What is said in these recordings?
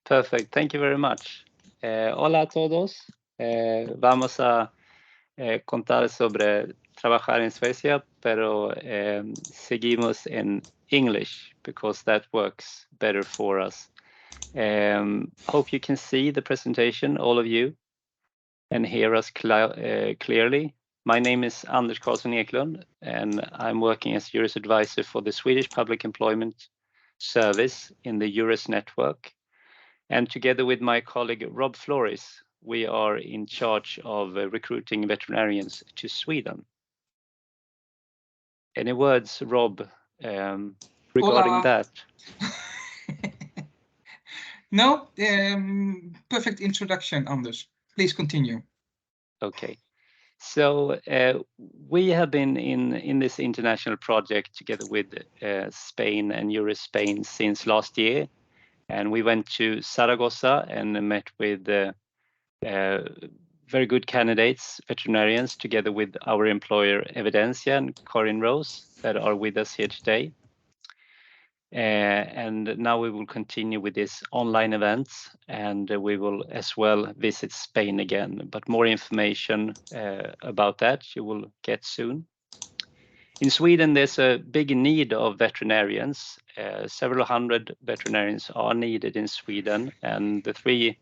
Perfect. Thank you very much. Hola a todos. Vamos a contar sobre trabajar en Suecia, pero seguimos en English because that works better for us. Hope you can see the presentation, all of you, and hear us clearly. My name is Anders Karlsson Eklund, and I'm working as EURES advisor for the Swedish Public Employment Service in the EURES network. And together with my colleague Rob Flores, we are in charge of recruiting veterinarians to Sweden. Any words, Rob, regarding that? No, perfect introduction, Anders. Please continue. Okay. So we have been in this international project together with Spain and EURES Spain since last year. And we went to Zaragoza and met with very good candidates, veterinarians, together with our employer Evidensia and Corinne Rose that are with us here today. And now we will continue with this online events, and we will as well visit Spain again. But more information about that you will get soon. In Sweden, there's a big need of veterinarians. Several hundred veterinarians are needed in Sweden, and the three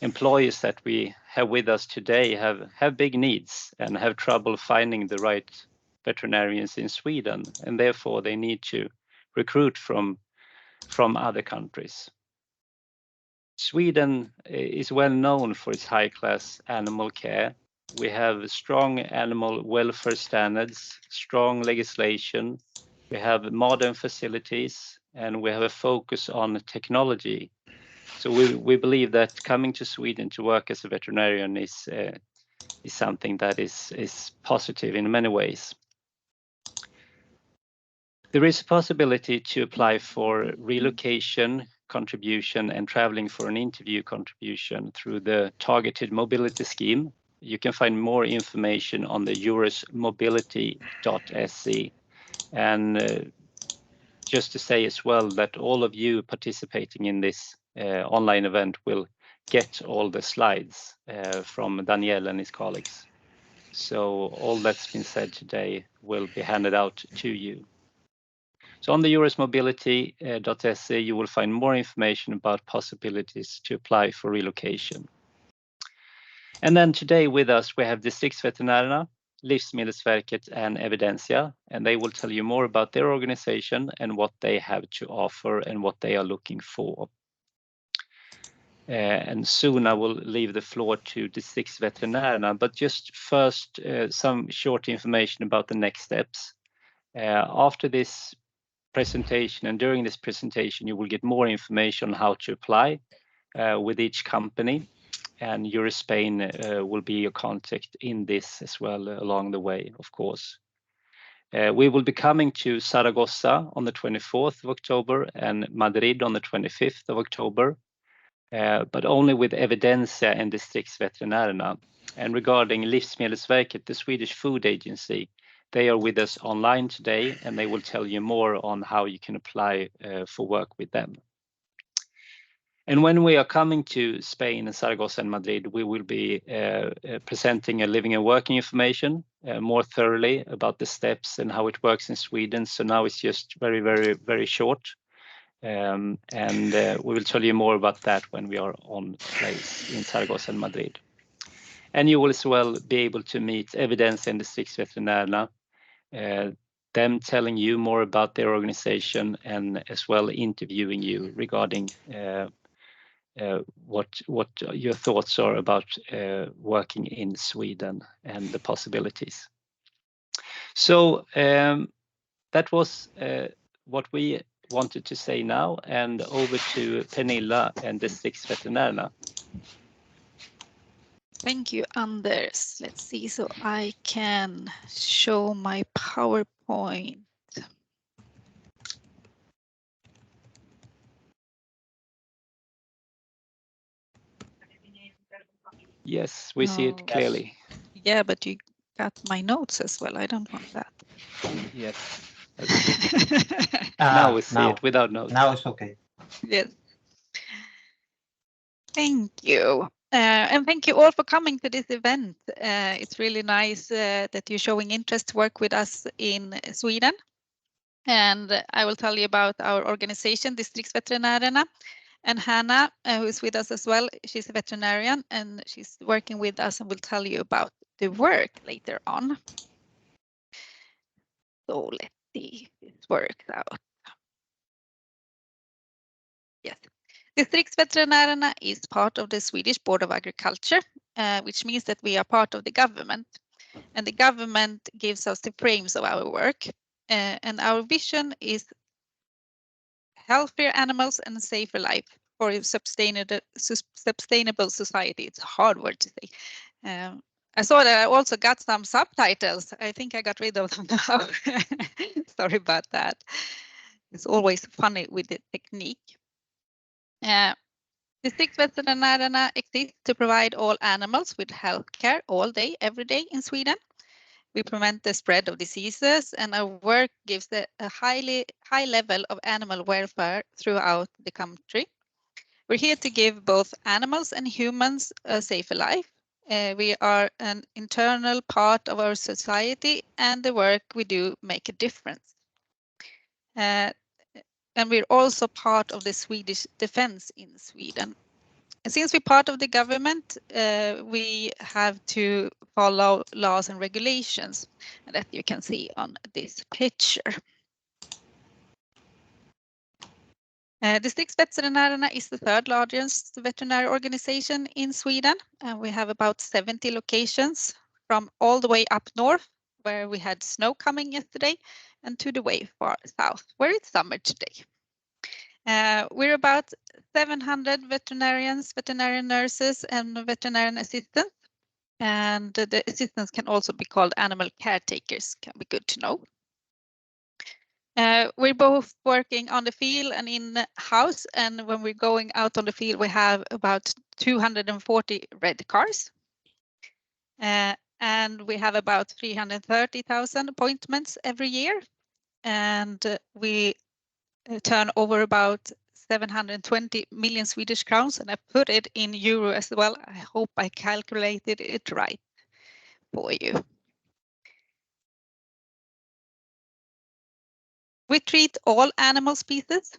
employees that we have with us today have big needs and have trouble finding the right veterinarians in Sweden, and therefore they need to recruit from other countries. Sweden is well known for its high-class animal care. We have strong animal welfare standards, strong legislation, we have modern facilities, and we have a focus on technology. So we believe that coming to Sweden to work as a veterinarian is something that is positive in many ways. There is a possibility to apply for relocation contribution and traveling for an interview contribution through the targeted mobility scheme. You can find more information on the euresmobility.se. And just to say as well that all of you participating in this online event will get all the slides from Daniel and his colleagues. So all that's been said today will be handed out to you. So on the euresmobility.se, you will find more information about possibilities to apply for relocation. And then today with us, we have Distriktsveterinärerna, Livsmedelsverket and Evidensia, and they will tell you more about their organization and what they have to offer and what they are looking for. And soon I will leave the floor to Distriktsveterinärerna, but just first some short information about the next steps. After this presentation and during this presentation, you will get more information on how to apply with each company, and EURES Spain will be your contact in this as well along the way, of course. We will be coming to Zaragoza on the 24th of October and Madrid on the 25th of October, but only with Evidensia and Distriktsveterinärerna. And regarding Livsmedelsverket, the Swedish food agency, they are with us online today, and they will tell you more on how you can apply for work with them. And when we are coming to Spain and Zaragoza and Madrid, we will be presenting a living and working information more thoroughly about the steps and how it works in Sweden. So now it's just very, very, very short. And we will tell you more about that when we are on place in Zaragoza and Madrid. And you will as well be able to meet Evidensia and Distriktsveterinärerna, them telling you more about their organization and as well interviewing you regarding what your thoughts are about working in Sweden and the possibilities. So that was what we wanted to say now, and over to Pernilla and Distriktsveterinärerna. Thank you, Anders. Let's see, so I can show my PowerPoint. Yes, we see it clearly. Yeah, but you got my notes as well. I don't want that. Yes. Now we see it without notes. Now it's okay. Yes. Thank you. And thank you all for coming to this event. It's really nice that you're showing interest to work with us in Sweden. And I will tell you about our organization, Distriktsveterinärerna. And Hannah, who is with us as well, she's a veterinarian and she's working with us and will tell you about the work later on. So let's see if this works out. Yes. Distriktsveterinärerna is part of the Swedish Board of Agriculture, which means that we are part of the government. And the government gives us the frames of our work. And our vision is healthier animals and safer life for a sustainable society. It's a hard word to say. I saw that I also got some subtitles. I think I got rid of them now. Sorry about that. It's always funny with the technique. Distriktsveterinärerna exist to provide all animals with health care all day, every day in Sweden. We prevent the spread of diseases, and our work gives a high level of animal welfare throughout the country. We're here to give both animals and humans a safer life. We are an internal part of our society, and the work we do make a difference. And we're also part of the Swedish defense in Sweden. And since we're part of the government, we have to follow laws and regulations that you can see on this picture. Distriktsveterinärerna is the third largest veterinary organization in Sweden. And we have about 70 locations from all the way up north, where we had snow coming yesterday, and to the way far south, where it's summer today. We're about 700 veterinarians, veterinary nurses, and veterinarian assistants. And the assistants can also be called animal caretakers, can be good to know. We're both working on the field and in house, and when we're going out on the field, we have about 240 red cars. And we have about 330,000 appointments every year. And we turn over about 720 million Swedish crowns, and I put it in euro as well. I hope I calculated it right for you. We treat all animal species,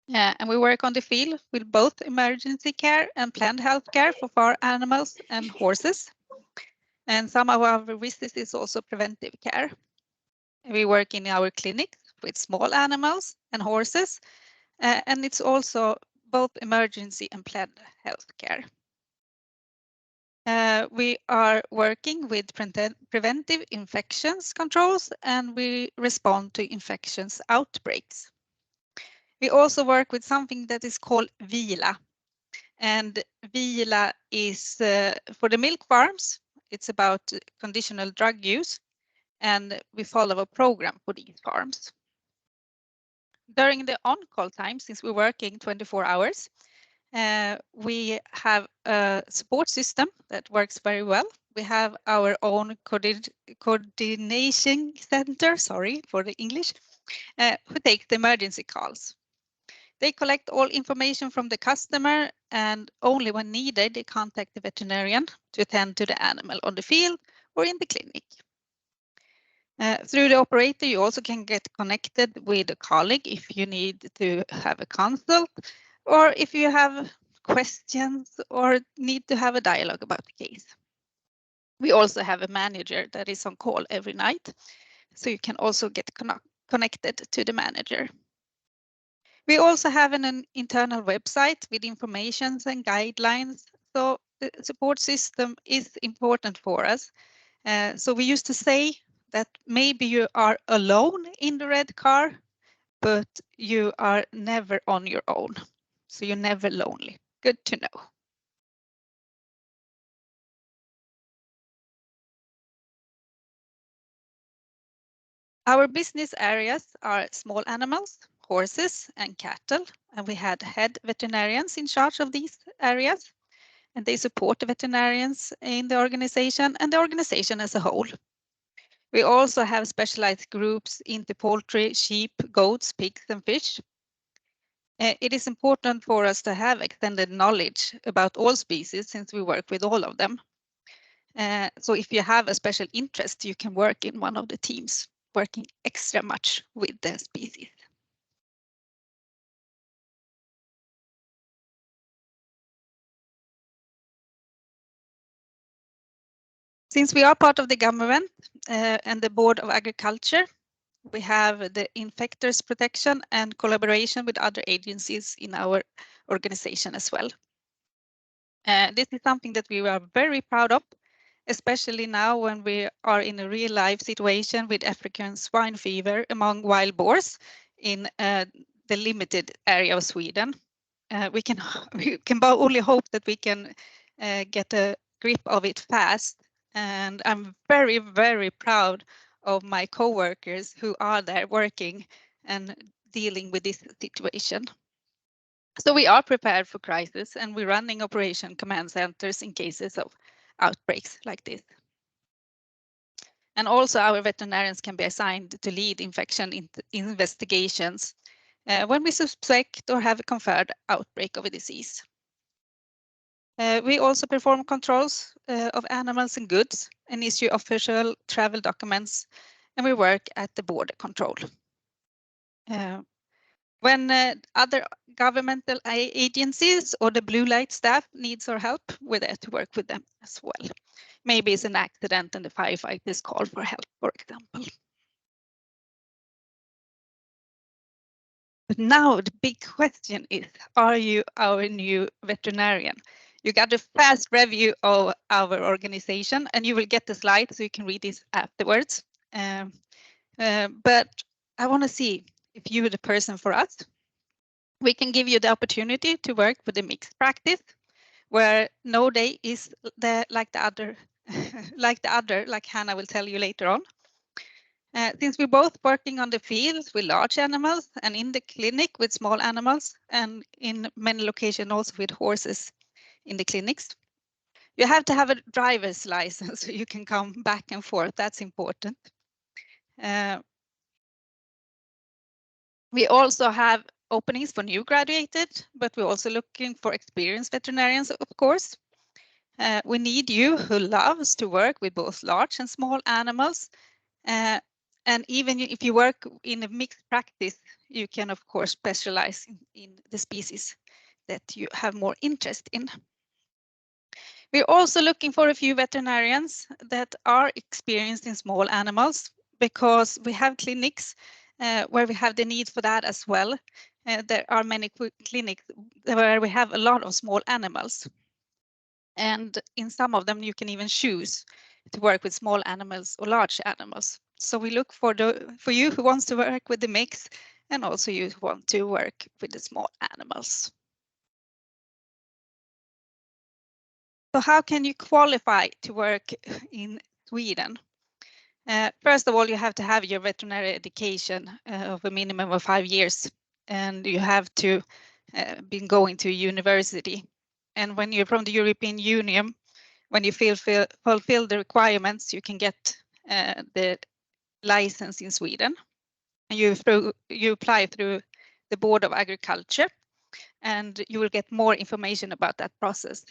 and we work on the field with both emergency care and planned health care for farm animals and horses. And some of our visits is also preventive care. We work in our clinics with small animals and horses, and it's also both emergency and planned health care. We are working with preventive infections controls, and we respond to infections outbreaks. We also work with something that is called Vila. And Vila is for the milk farms. It's about conditional drug use, and we follow a program for these farms. During the on-call time, since we're working 24 hours, we have a support system that works very well. We have our own coordination center, sorry for the English, who takes the emergency calls. They collect all information from the customer, and only when needed, they contact the veterinarian to attend to the animal on the field or in the clinic. Through the operator, you also can get connected with a colleague if you need to have a consult, or if you have questions or need to have a dialogue about the case. We also have a manager that is on call every night, so you can also get connected to the manager. We also have an internal website with information and guidelines, so the support system is important for us. So we used to say that maybe you are alone in the red car, but you are never on your own. So you're never lonely. Good to know. Our business areas are small animals, horses, and cattle, and we had head veterinarians in charge of these areas, and they support the veterinarians in the organization and the organization as a whole. We also have specialized groups into poultry, sheep, goats, pigs, and fish. It is important for us to have extended knowledge about all species since we work with all of them. So if you have a special interest, you can work in one of the teams working extra much with the species. Since we are part of the government and the Board of Agriculture, we have the infectors protection and collaboration with other agencies in our organization as well. This is something that we are very proud of, especially now when we are in a real life situation with African swine fever among wild boars in the limited area of Sweden. We can only hope that we can get a grip of it fast. And I'm very, very proud of my co-workers who are there working and dealing with this situation. So we are prepared for crisis and we're running operation command centers in cases of outbreaks like this. And also our veterinarians can be assigned to lead infection investigations when we suspect or have a confirmed outbreak of a disease. We also perform controls of animals and goods and issue official travel documents, and we work at the border control. When other governmental agencies or the blue light staff needs our help, we're there to work with them as well. Maybe it's an accident and the firefighters call for help, for example. But now the big question is, are you our new veterinarian? You got a fast review of our organization and you will get the slide so you can read this afterwards. But I want to see if you're the person for us. We can give you the opportunity to work with a mixed practice where no day is like the other, like Hannah will tell you later on. Since we're both working on the fields with large animals and in the clinic with small animals and in many locations also with horses in the clinics, you have to have a driver's license so you can come back and forth. That's important. We also have openings for new graduated, but we're also looking for experienced veterinarians, of course. We need you who loves to work with both large and small animals. And even if you work in a mixed practice, you can, of course, specialize in the species that you have more interest in. We're also looking for a few veterinarians that are experienced in small animals because we have clinics where we have the need for that as well. There are many clinics where we have a lot of small animals. And in some of them, you can even choose to work with small animals or large animals. So we look for you who wants to work with the mix and also you who want to work with the small animals. So how can you qualify to work in Sweden? First of all, you have to have your veterinary education of a minimum of 5 years, and you have to be going to university. And when you're from the European Union, when you fulfill the requirements, you can get the license in Sweden. And you apply through the Board of Agriculture, and you will get more information about that process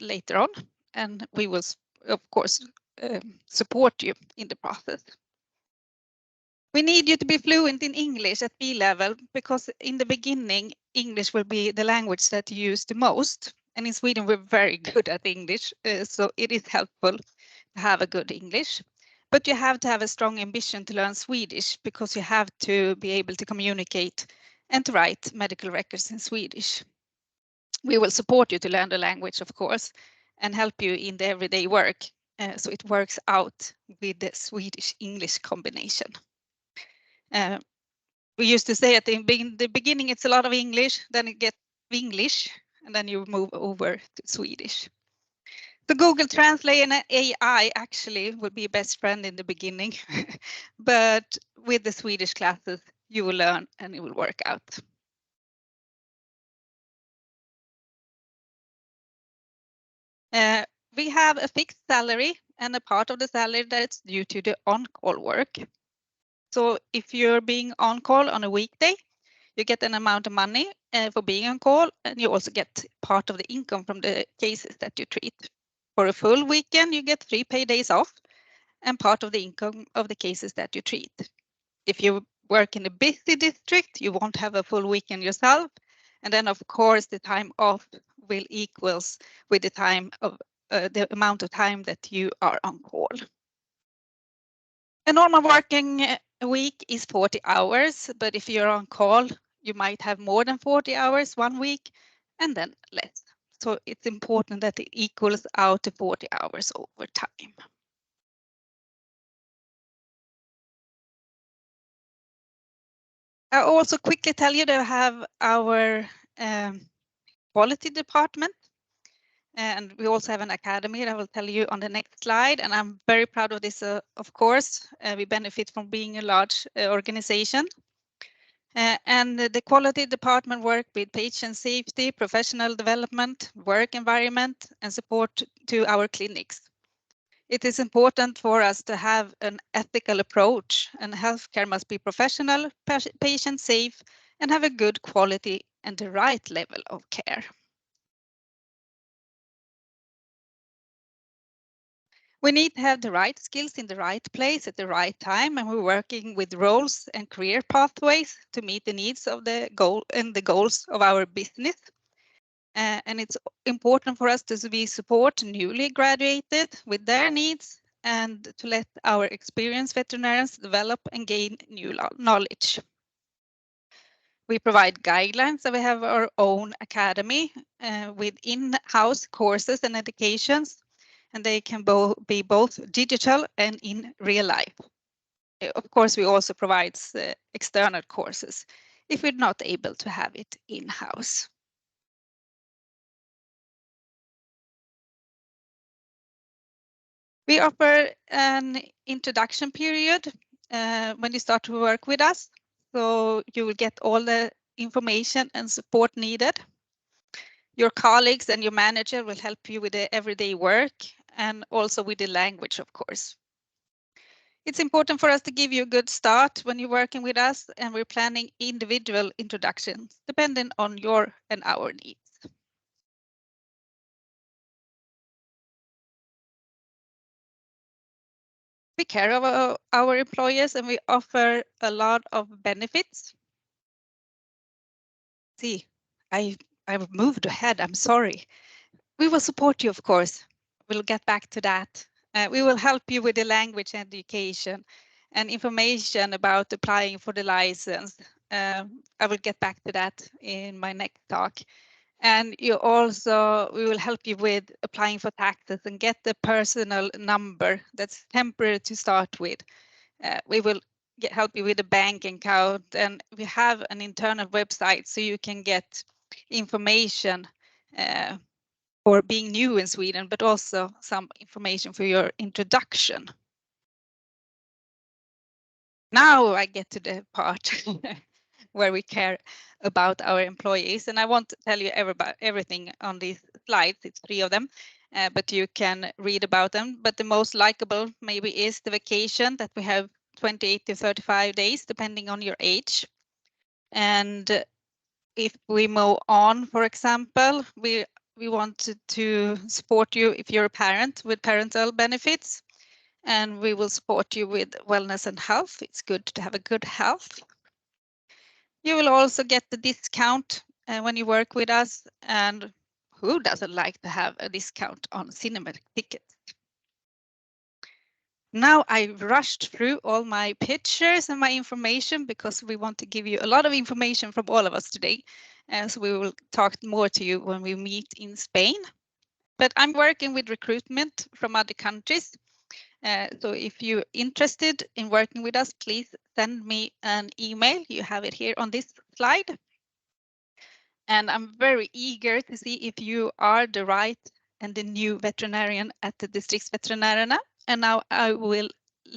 later on. And we will, of course, support you in the process. We need you to be fluent in English at B level because in the beginning, English will be the language that you use the most. And in Sweden, we're very good at English, so it is helpful to have a good English. But you have to have a strong ambition to learn Swedish because you have to be able to communicate and to write medical records in Swedish. We will support you to learn the language, of course, and help you in the everyday work, so it works out with the Swedish-English combination. We used to say at the beginning it's a lot of English, then it gets English, and then you move over to Swedish. The Google Translate and AI actually would be best friend in the beginning, but with the Swedish classes, you will learn and it will work out. We have a fixed salary and a part of the salary that's due to the on-call work. So if you're being on call on a weekday, You get an amount of money for being on call, and you also get part of the income from the cases that you treat. For a full weekend, you get 3 paid days off and part of the income of the cases that you treat. If you work in a busy district, you won't have a full weekend yourself. And then, of course, the time off will equals with the time of the amount of time that you are on call. A normal working week is 40 hours, but if you're on call, you might have more than 40 hours one week and then less. So it's important that it equals out to 40 hours over time. I'll also quickly tell you that I have our quality department, and we also have an academy that I will tell you on the next slide. And I'm very proud of this, of course. We benefit from being a large organization. And the quality department work with patient safety, professional development, work environment, and support to our clinics. It is important for us to have an ethical approach, and healthcare must be professional, patient safe, and have a good quality and the right level of care. We need to have the right skills in the right place at the right time, and we're working with roles and career pathways to meet the needs of the goals of our business. And it's important for us to support newly graduated with their needs and to let our experienced veterinarians develop and gain new knowledge. We provide guidelines, and we have our own academy with in-house courses and educations, and they can be both digital and in real life. Of course, we also provide external courses if we're not able to have it in-house. We offer an introduction period when you start to work with us, so you will get all the information and support needed. Your colleagues and your manager will help you with the everyday work and also with the language, of course. It's important for us to give you a good start when you're working with us, and we're planning individual introductions depending on your and our needs. We care about our employees, and we offer a lot of benefits. See, I've moved ahead, I'm sorry. We will support you, of course. We'll get back to that. We will help you with the language education and information about applying for the license. I will get back to that in my next talk. And we will help you with applying for taxes and get the personal number that's temporary to start with. We will help you with a bank account, and we have an internal website so you can get information for being new in Sweden, but also some information for your introduction. Now I get to the part where we care about our employees, and I won't tell you everything on these slides. It's 3 of them, but you can read about them. But the most likable maybe is the vacation, that we have 28 to 35 days, depending on your age. And if we move on, for example, we wanted to support you if you're a parent with parental benefits, and we will support you with wellness and health. It's good to have a good health. You will also get the discount when you work with us, and who doesn't like to have a discount on cinema tickets? Now I've rushed through all my pictures and my information because we want to give you a lot of information from all of us today. So we will talk more to you when we meet in Spain. But I'm working with recruitment from other countries. So if you're interested in working with us, please send me an email. You have it here on this slide. And I'm very eager to see if you are the right and the new veterinarian at the Distriktsveterinärerna. And now I will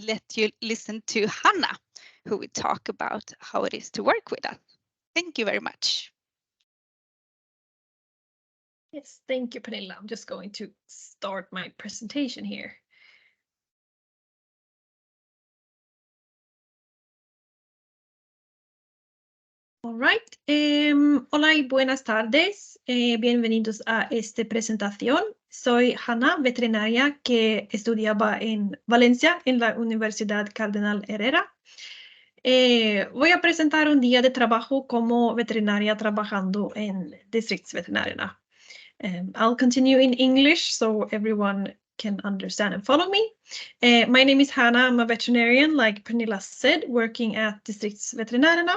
let you listen to Hanna, who will talk about how it is to work with us. Thank you very much. Yes, thank you, Pernilla. I'm just going to start my presentation here. All right. Hola y buenas tardes. Bienvenidos a esta presentación. Soy Hanna, veterinaria que estudiaba en Valencia en la Universidad Cardenal Herrera. Voy a presentar un día de trabajo como veterinaria trabajando en distriktsveterinärerna. I'll continue in English so everyone can understand and follow me. My name is Hanna. I'm a veterinarian, like Pernilla said, working at distriktsveterinärerna.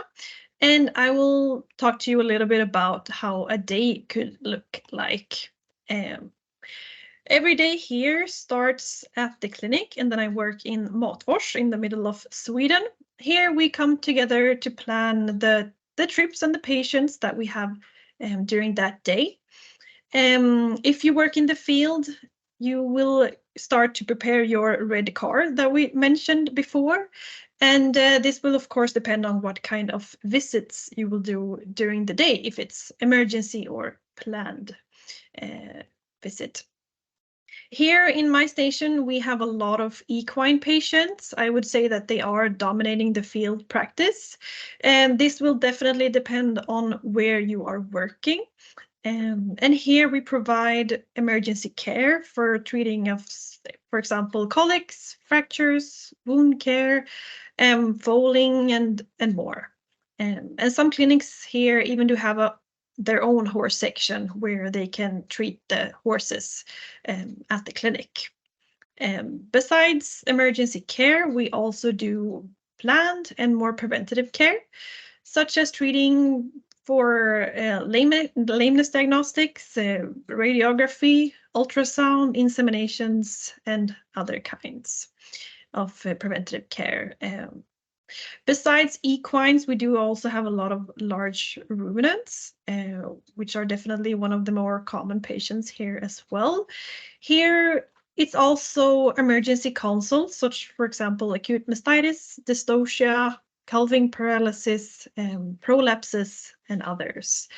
And I will talk to you a little bit about how a day could look like. Every day here starts at the clinic, and then I work in Matfors in the middle of Sweden. Here we come together to plan the trips and the patients that we have during that day. If you work in the field, you will start to prepare your red card that we mentioned before. And this will, of course, depend on what kind of visits you will do during the day, if it's emergency or planned visit. Here in my station, we have a lot of equine patients. I would say that they are dominating the field practice. And this will definitely depend on where you are working. And here we provide emergency care for treating of, for example, colics, fractures, wound care, foaling, and more. And some clinics here even do have their own horse section where they can treat the horses at the clinic. Besides emergency care, we also do planned and more preventative care, such as treating for lameness diagnostics, radiography, ultrasound, inseminations, and other kinds of preventative care. Besides equines, we do also have a lot of large ruminants, which are definitely one of the more common patients here as well. Here, it's also emergency consults, such, for example, acute mastitis, dystocia, calving paralysis, prolapses, and others.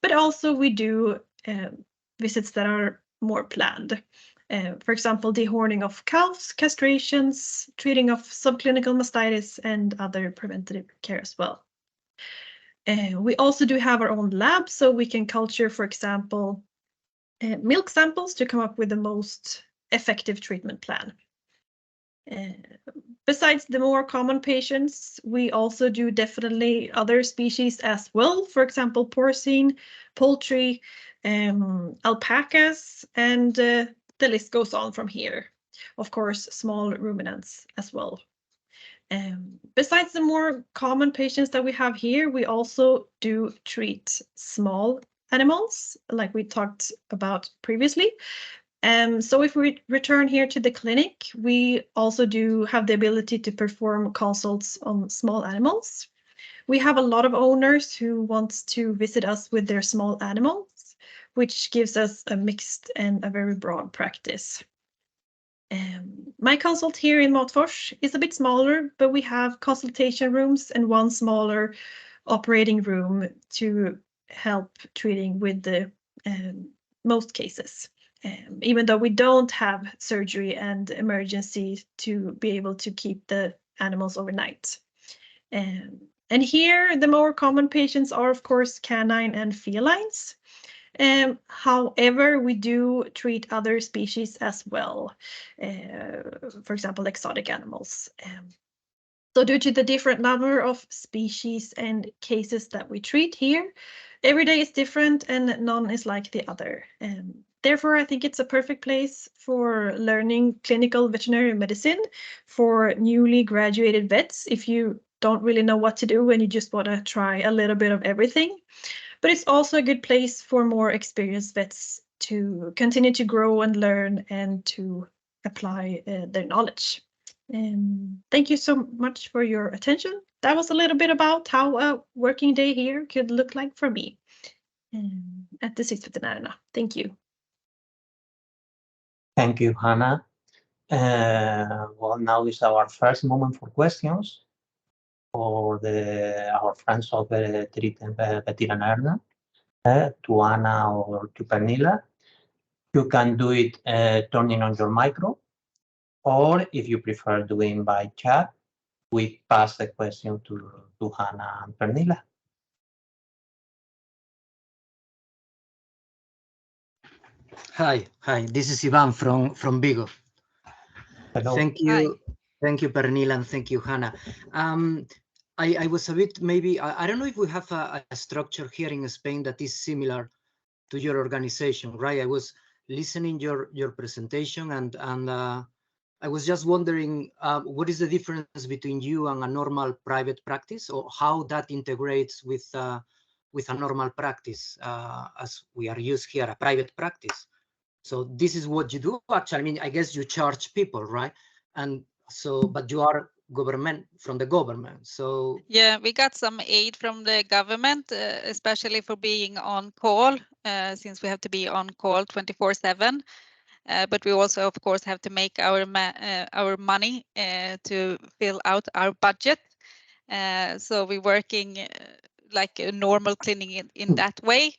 But also we do visits that are more planned. For example, dehorning of calves, castrations, treating of subclinical mastitis, and other preventative care as well. We also do have our own lab, so we can culture, for example, milk samples to come up with the most effective treatment plan. Besides the more common patients, we also do definitely other species as well. For example, porcine, poultry, alpacas, and the list goes on from here. Of course, small ruminants as well. Besides the more common patients that we have here, we also do treat small animals, like we talked about previously. So if we return here to the clinic, we also do have the ability to perform consults on small animals. We have a lot of owners who want to visit us with their small animals, which gives us a mixed and a very broad practice. My consult here in Matfors is a bit smaller, but we have consultation rooms and one smaller operating room to help treating with the most cases. Even though we don't have surgery and emergency to be able to keep the animals overnight. And here, the more common patients are, of course, canine and felines. However, we do treat other species as well, for example, exotic animals. So due to the different number of species and cases that we treat here, every day is different and none is like the other. Therefore, I think it's a perfect place for learning clinical veterinary medicine for newly graduated vets if you don't really know what to do and you just want to try a little bit of everything. But it's also a good place for more experienced vets to continue to grow and learn and to apply their knowledge. Thank you so much for your attention. That was a little bit about how a working day here could look like for me at distriktsveterinärerna. Thank you. Thank you, Hanna. Well, now is our first moment for questions for our friends of veterinarians, to Anna or to Pernilla. You can do it turning on your micro, or if you prefer doing by chat, we pass the question to Hannah and Pernilla. Hi, this is Ivan from Vigo. Hello. Thank you, Pernilla, and thank you, Hannah. I was a bit, maybe, I don't know if we have a structure here in Spain that is similar to your organization, right? I was listening your presentation, and I was just wondering what is the difference between you and a normal private practice, or how that integrates with a normal practice, as we are used here, a private practice. So this is what you do, actually. I mean, I guess you charge people, right? And so, but you are from the government. So yeah, we got some aid from the government, especially for being on call, since we have to be on call 24/7. But we also, of course, have to make our money to fill out our budget. So we're working like a normal clinic in that way.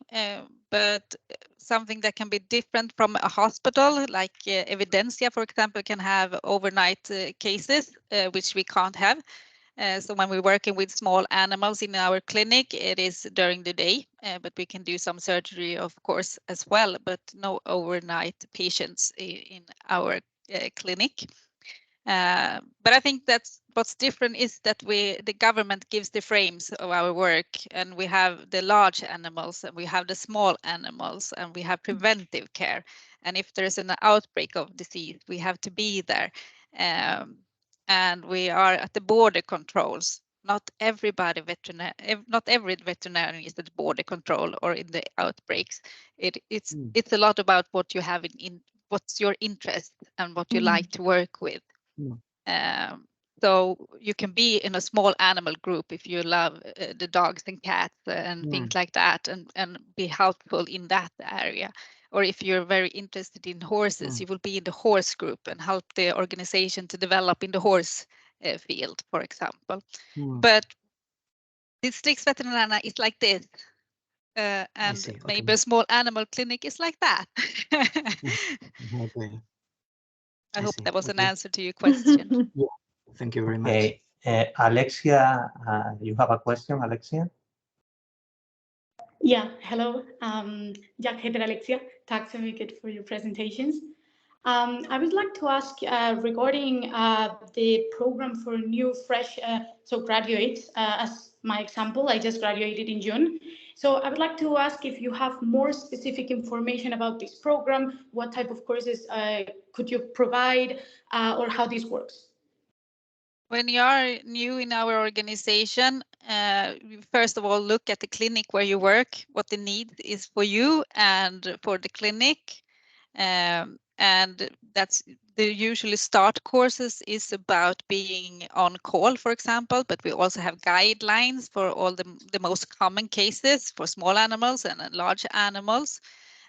But something that can be different from a hospital, like Evidensia, for example, can have overnight cases, which we can't have. So when we're working with small animals in our clinic, it is during the day, but we can do some surgery, of course, as well, but no overnight patients in our clinic. But I think that's what's different is that the government gives the frames of our work, and we have the large animals and we have the small animals, and we have preventive care. And if there's an outbreak of disease, we have to be there. And we are at the border controls. Not every veterinarian is at the border control or in the outbreaks. It's a lot about what you have in what's your interest and what you like to work with. So you can be in a small animal group if you love the dogs and cats and things like that, and be helpful in that area. Or if you're very interested in horses, you will be in the horse group and help the organization to develop in the horse field, for example. But distriktsveterinärerna is like this. And maybe a small animal clinic is like that. Okay. I hope that was an answer to your question. Yeah, thank you very much. Okay, Alexia, you have a question, Alexia? Yeah, hello. Jag heter Alexia. Tack så mycket for your presentations. I would like to ask regarding the program for new fresh graduates. As my example, I just graduated in June. So I would like to ask if you have more specific information about this program, what type of courses could you provide, or how this works? When you are new in our organization, first of all, look at the clinic where you work, what the need is for you and for the clinic. And that's the usually start courses is about being on call, for example, but we also have guidelines for all the most common cases for small animals and large animals.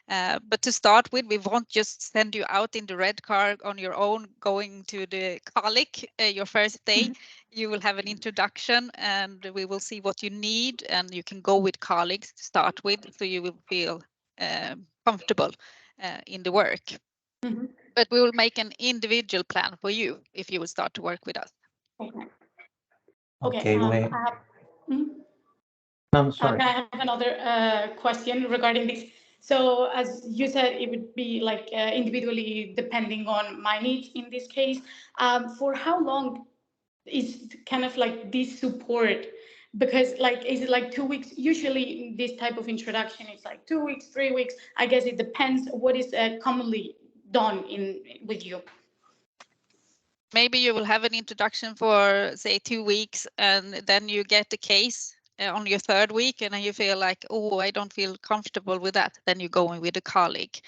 But to start with, we won't just send you out in the red car on your own going to the colic your first day. You will have an introduction and we will see what you need, and you can go with colleagues to start with, so you will feel comfortable in the work. But we will make an individual plan for you if you will start to work with us. Okay. I'm sorry. I have another question regarding this. So as you said, it would be like individually depending on my needs in this case. For how long is kind of like this support? Because like, is it like 2 weeks? Usually this type of introduction is like 2 weeks, 3 weeks. I guess it depends what is commonly done with you. Maybe you will have an introduction for, say, 2 weeks, and then you get the case on your 3rd week, and then you feel like, oh, I don't feel comfortable with that. Then you go in with a colleague.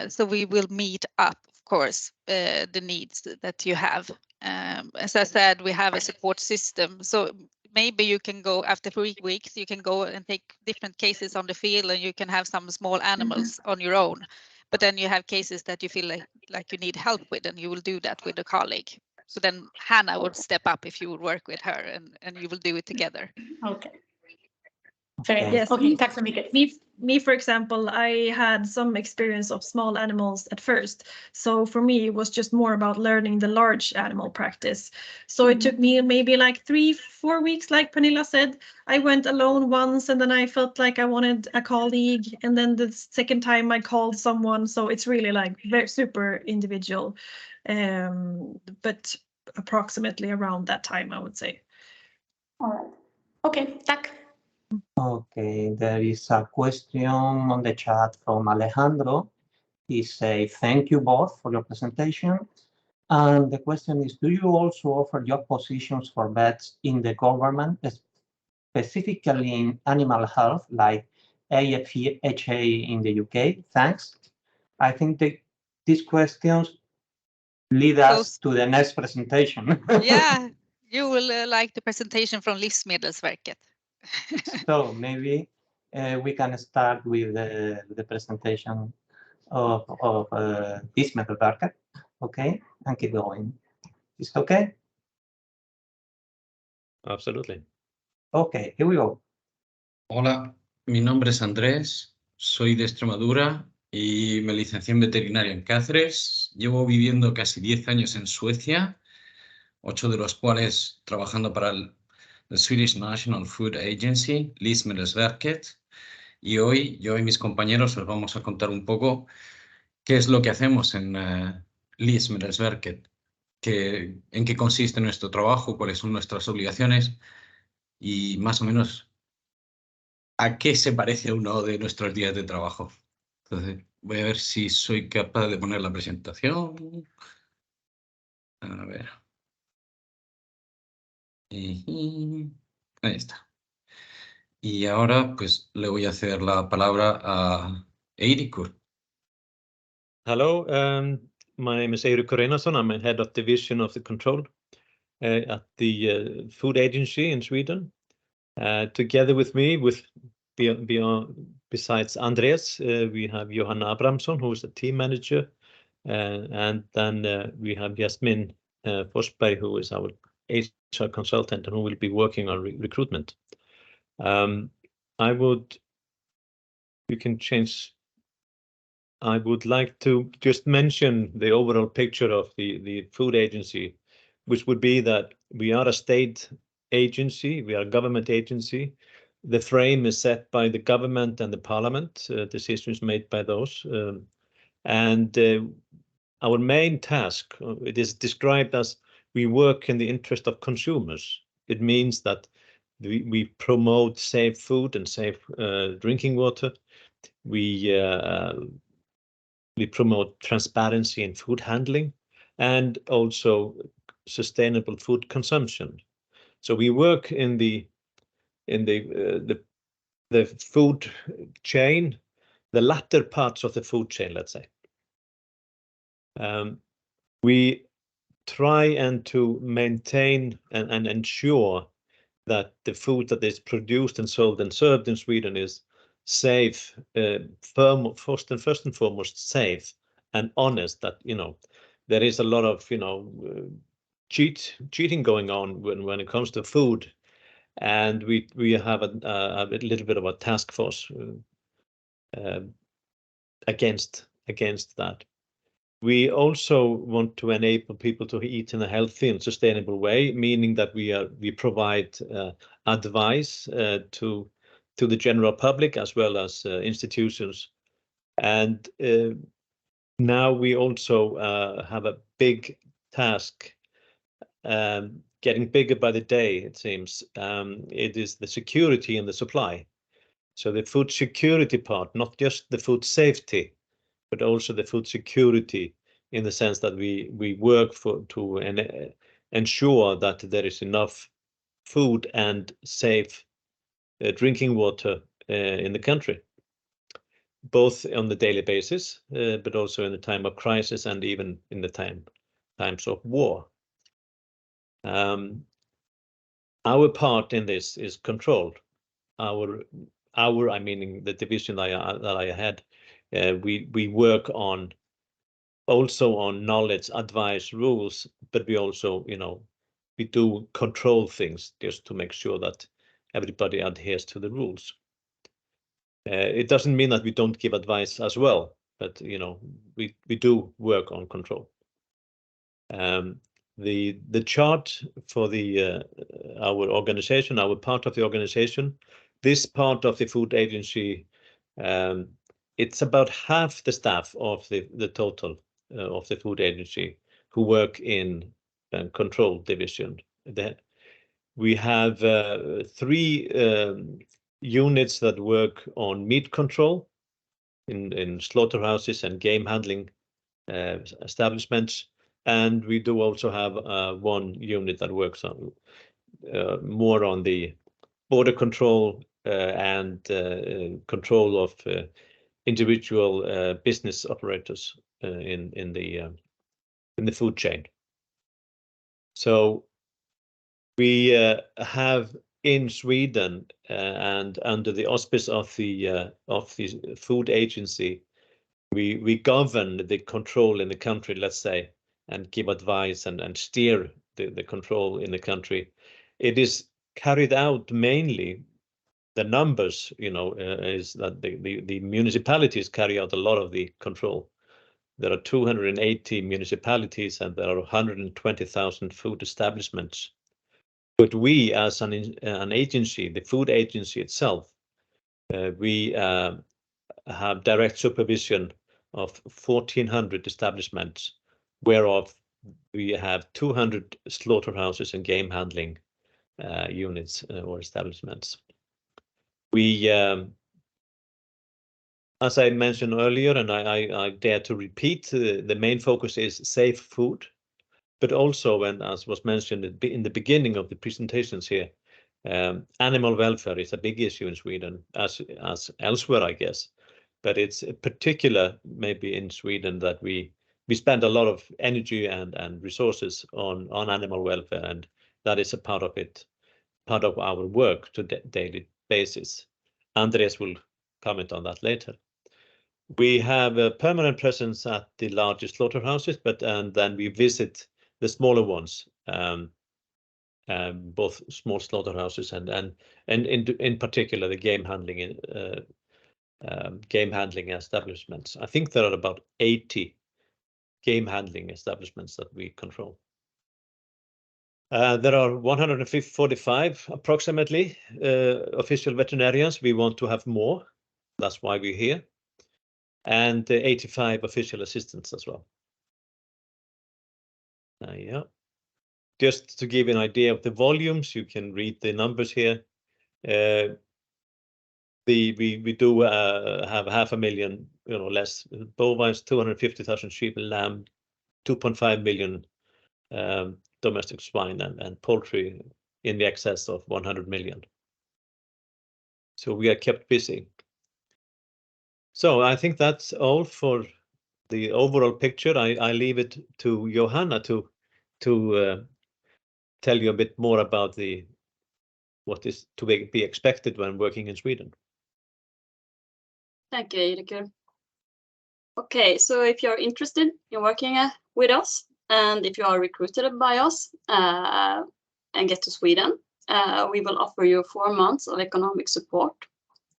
So we will meet up, of course, the needs that you have. As I said, we have a support system. So maybe you can go after 3 weeks, you can go and take different cases on the field, and you can have some small animals on your own. But then you have cases that you feel like you need help with, and you will do that with a colleague. So then Hannah would step up if you would work with her, and you will do it together. Okay. Fair enough. Yes. Okay, tack så mycket. me, for example, I had some experience of small animals at first. So for me, it was just more about learning the large animal practice. So it took me maybe like 3-4 weeks, like Pernilla said. I went alone once, and then I felt like I wanted a colleague. And then the second time I called someone. So it's really like very super individual. But approximately around that time, I would say. All right. Okay, tack. Okay, there is a question on the chat from Alejandro. He says, thank you both for your presentation. And the question is, do you also offer job positions for vets in the government, specifically in animal health, like AFHA in the UK? Thanks. I think these questions lead us to the next presentation. Yeah, you will like the presentation from Livsmedelsverket. So maybe we can start with the presentation of Livsmedelsverket, okay, and keep going. Is it okay? Absolutely. Okay, here we go. Hola, mi nombre es Andrés, soy de Extremadura y me licencié en veterinaria en Cáceres. Llevo viviendo casi 10 años en Suecia, 8 de los cuales trabajando para el Swedish National Food Agency, Livsmedelsverket. Y hoy yo y mis compañeros os vamos a contar un poco qué es lo que hacemos en Livsmedelsverket, en qué consiste nuestro trabajo, cuáles son nuestras obligaciones y más o menos a qué se parece uno de nuestros días de trabajo. Entonces, voy a ver si soy capaz de poner la presentación. A ver. Ahí está. Y ahora, pues, le voy a ceder la palabra a Eirikur. Hello, my name is Eirikur Einarsson. I'm head of division of the control at the food agency in Sweden. Together with me, besides Andreas, we have Johanna Abramsson, who is a team manager, and then we have Jasmin Forsberg, who is our HR consultant and who will be working on recruitment. I would like to just mention the overall picture of the food agency, which would be that we are a state agency, we are a government agency. The frame is set by the government and the parliament, decisions made by those. And our main task, it is described as we work in the interest of consumers. It means that we promote safe food and safe drinking water. We promote transparency in food handling and also sustainable food consumption. So we work in the food chain, the latter parts of the food chain, let's say. We try and to maintain and ensure that the food that is produced and sold and served in Sweden is safe, first and foremost safe and honest. That there is a lot of cheating going on when it comes to food, and we have a little bit of a task force against that. We also want to enable people to eat in a healthy and sustainable way, meaning that we provide advice to the general public as well as institutions. And now we also have a big task, getting bigger by the day, it seems. It is the security and the supply. So the food security part, not just the food safety, but also the food security, in the sense that we work to ensure that there is enough food and safe drinking water in the country, both on the daily basis, but also in the time of crisis and even in the times of war. Our part in this is controlled. I meaning the division that I had. We work also on knowledge, advice, rules, but we also, we do control things just to make sure that everybody adheres to the rules. It doesn't mean that we don't give advice as well, but you know, we do work on control. The chart for the our organization, our part of the organization, this part of the food agency, it's about half the staff of the total of the food agency who work in control division. We have 3 units that work on meat control in slaughterhouses and game handling establishments. And we do also have 1 unit that works on more on the border control and control of individual business operators in the food chain. So we have in Sweden and under the auspice of the food agency, we govern the control in the country, let's say, and give advice and steer the control in the country. It is carried out mainly, the numbers, you know, is that the municipalities carry out a lot of the control. There are 280 municipalities and there are 120,000 food establishments. But we, as an agency, the food agency itself, we have direct supervision of 1,400 establishments, whereof we have 200 slaughterhouses and game handling units or establishments. We, as I mentioned earlier, and I dare to repeat, the main focus is safe food, but also, and as was mentioned in the beginning of the presentations here, animal welfare is a big issue in Sweden, as elsewhere, I guess. But it's particular maybe in Sweden that we spend a lot of energy and resources on animal welfare, and that is a part of it, part of our work to daily basis. Andres will comment on that later. We have a permanent presence at the largest slaughterhouses, and then we visit the smaller ones, both small slaughterhouses and in particular the game handling establishments. I think there are about 80 game handling establishments that we control. There are 145 approximately official veterinarians. We want to have more. That's why we're here. And 85 official assistants as well. Yeah. Just to give you an idea of the volumes, you can read the numbers here. We do have 500,000, you know, less bovines, 250,000 sheep and lamb, 2.5 million domestic swine and poultry in the excess of 100 million. So we are kept busy. So I think that's all for the overall picture. I leave it to Johanna to tell you a bit more about what is to be expected when working in Sweden. Thank you, Eirik. Okay, so if you're interested in working with us, and if you are recruited by us and get to Sweden, we will offer you 4 months of economic support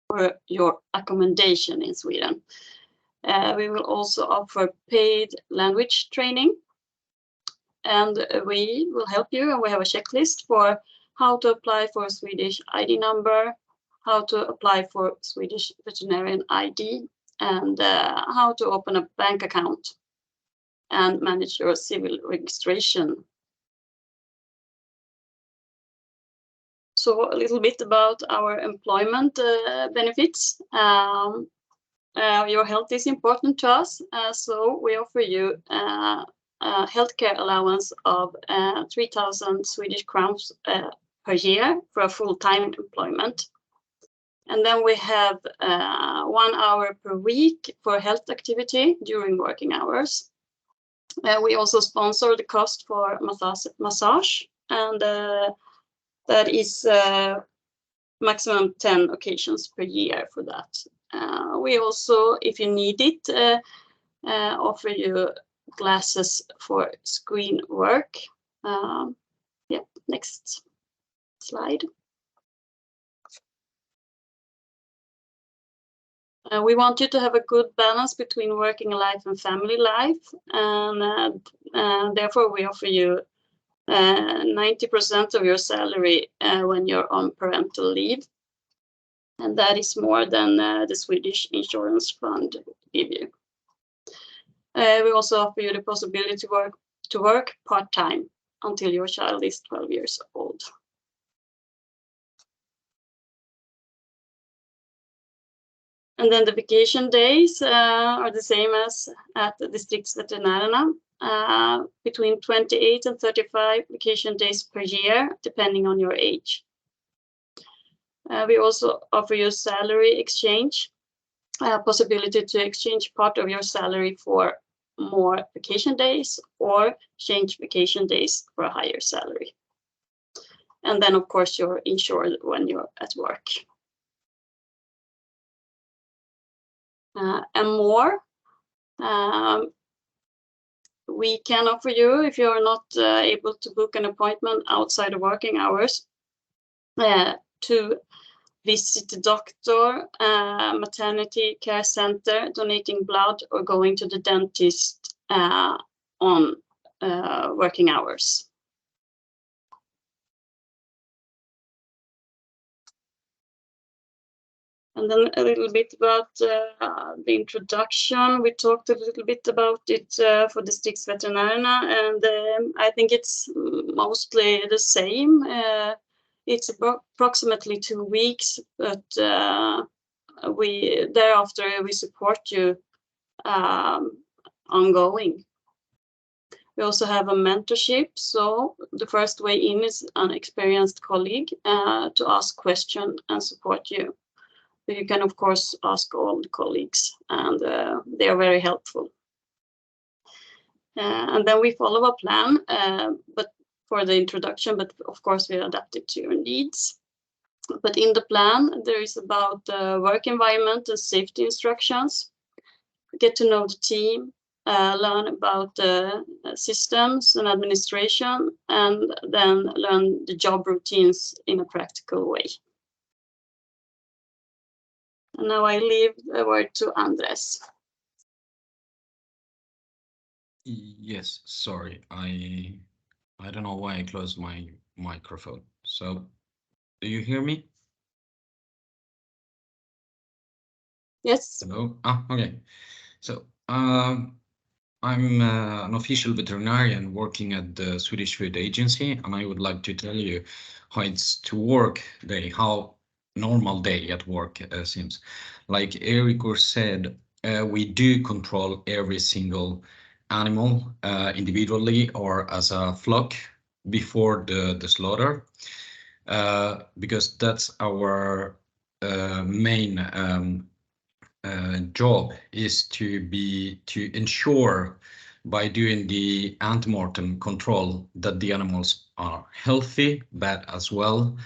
for your accommodation in Sweden. We will also offer paid language training, and we will help you, and we have a checklist for how to apply for a Swedish ID number, how to apply for Swedish veterinarian ID, and how to open a bank account and manage your civil registration. So a little bit about our employment benefits. Your health is important to us, so we offer you a healthcare allowance of 3,000 Swedish crowns per year for a full-time employment. And then we have 1 hour per week for health activity during working hours. We also sponsor the cost for massage, and that is maximum 10 occasions per year for that. We also, if you need it, offer you glasses for screen work. Yeah, next slide. We want you to have a good balance between working life and family life, and therefore we offer you 90% of your salary when you're on parental leave, and that is more than the Swedish insurance fund give you. We also offer you the possibility to work part-time until your child is 12 years old. And then the vacation days are the same as at the distriktsveterinärerna, between 28 and 35 vacation days per year, depending on your age. We also offer you salary exchange, possibility to exchange part of your salary for more vacation days or change vacation days for a higher salary. And then, of course, you're insured when you're at work. And more, we can offer you, if you're not able to book an appointment outside of working hours, to visit the doctor, maternity care center, donating blood, or going to the dentist on working hours. And then a little bit about the introduction. We talked a little bit about it for distriktsveterinärerna, and I think it's mostly the same. It's approximately 2 weeks, but thereafter we support you ongoing. We also have a mentorship, so the first way in is an experienced colleague to ask questions and support you. You can, of course, ask all the colleagues, and they are very helpful. And then we follow a plan, but for the introduction, but of course we adapt it to your needs. But in the plan, there is about work environment and safety instructions. Get to know the team, learn about systems and administration, and then learn the job routines in a practical way. And now I leave the word to Andres. Yes, sorry, I don't know why I closed my microphone. So, do you hear me? Yes. Hello. Okay. So, I'm an official veterinarian working at the Swedish Food Agency, and I would like to tell you how it's to work day, how normal day at work seems. Like Eurikur said, we do control every single animal individually or as a flock before the slaughter, because that's our main job, is to ensure by doing the ante-mortem control that the animals are healthy, but as well